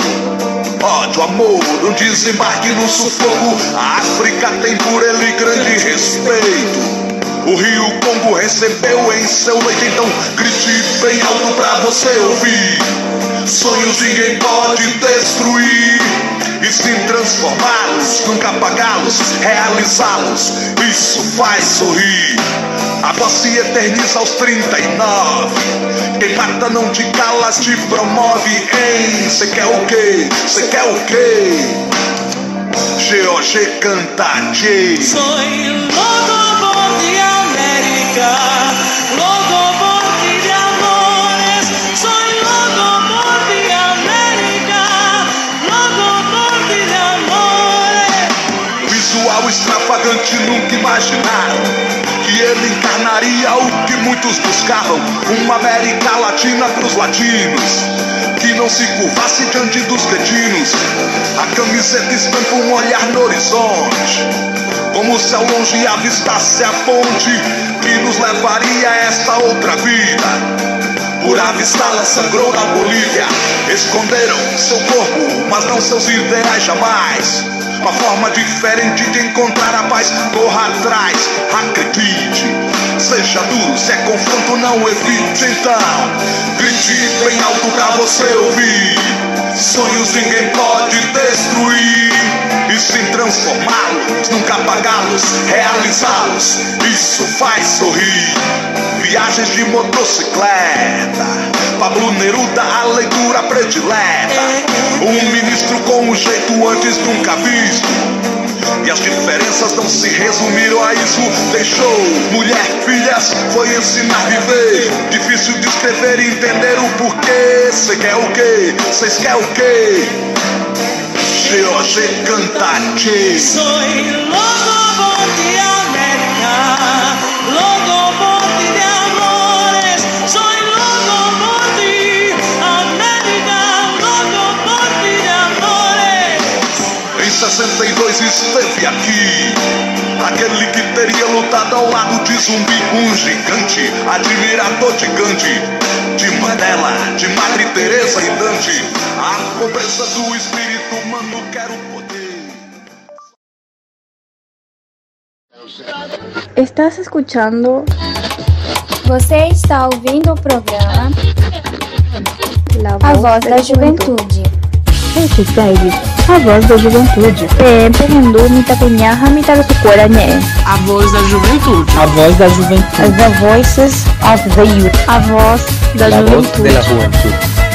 Ódio, amor, um desembarque no sufoco. A África tem por ele grande respeito. O Rio Congo recebeu em seu leito, então grite bem alto pra você ouvir. Sonhos ninguém pode destruir, e sim transformá-los, nunca apagá-los, realizá-los. Isso faz sorrir. A voz se eterniza aos 39. Quem mata não te calas, te promove em. Cê quer o quê? Cê quer o quê? GOG canta J. Soy loco de América, loco de amores. Soy loco de América, loco de amores. Visual extravagante, nunca imaginaram que ele encarnaria o que muitos buscavam. Uma América Latina pros latinos, que não se curvasse diante dos cretinos. A camiseta estampa um olhar no horizonte, como se ao longe avistasse a ponte que nos levaria a esta outra vida. Por avistá-la sangrou na Bolívia. Esconderam seu corpo, mas não seus ideais jamais. uma forma diferente de encontrar a paz. Corra atrás, acredite, seja duro, se é confronto não evite. Então, grite bem alto pra você ouvir. Sonhos ninguém pode destruir, e sim transformá-los, nunca apagá-los, realizá-los. Isso faz sorrir. Viagens de motocicleta, Pablo Neruda, a leitura predileta. Um ministro com um jeito antes nunca visto, e as diferenças não se resumiram a isso. Deixou mulher, filhas, foi ensinar a viver. Difícil de escrever e entender o porquê. Cê quer o quê? Cês quer o quê? G.O.G. Cantante. Soy loco por ti, América, loco por ti de amores. Soy loco por ti, América, loco por ti de amores. Em 62 esteve aqui aquele que teria lutado ao lado de Zumbi, um gigante, admirador de Gandhi, de Mandela, de Madre Teresa e Dante. A pobreza do espírito humano quer o poder. Estás escuchando. Você está ouvindo o programa A Voz da Juventude. Hashtag A Voz da Juventude. Hindu, Mitapenyaha, Mitarasukuaranye. A Voz da Juventude. A Voz da Juventude. The Voices of the Youth. A Voz da La Voz Juventude. de la Juventud.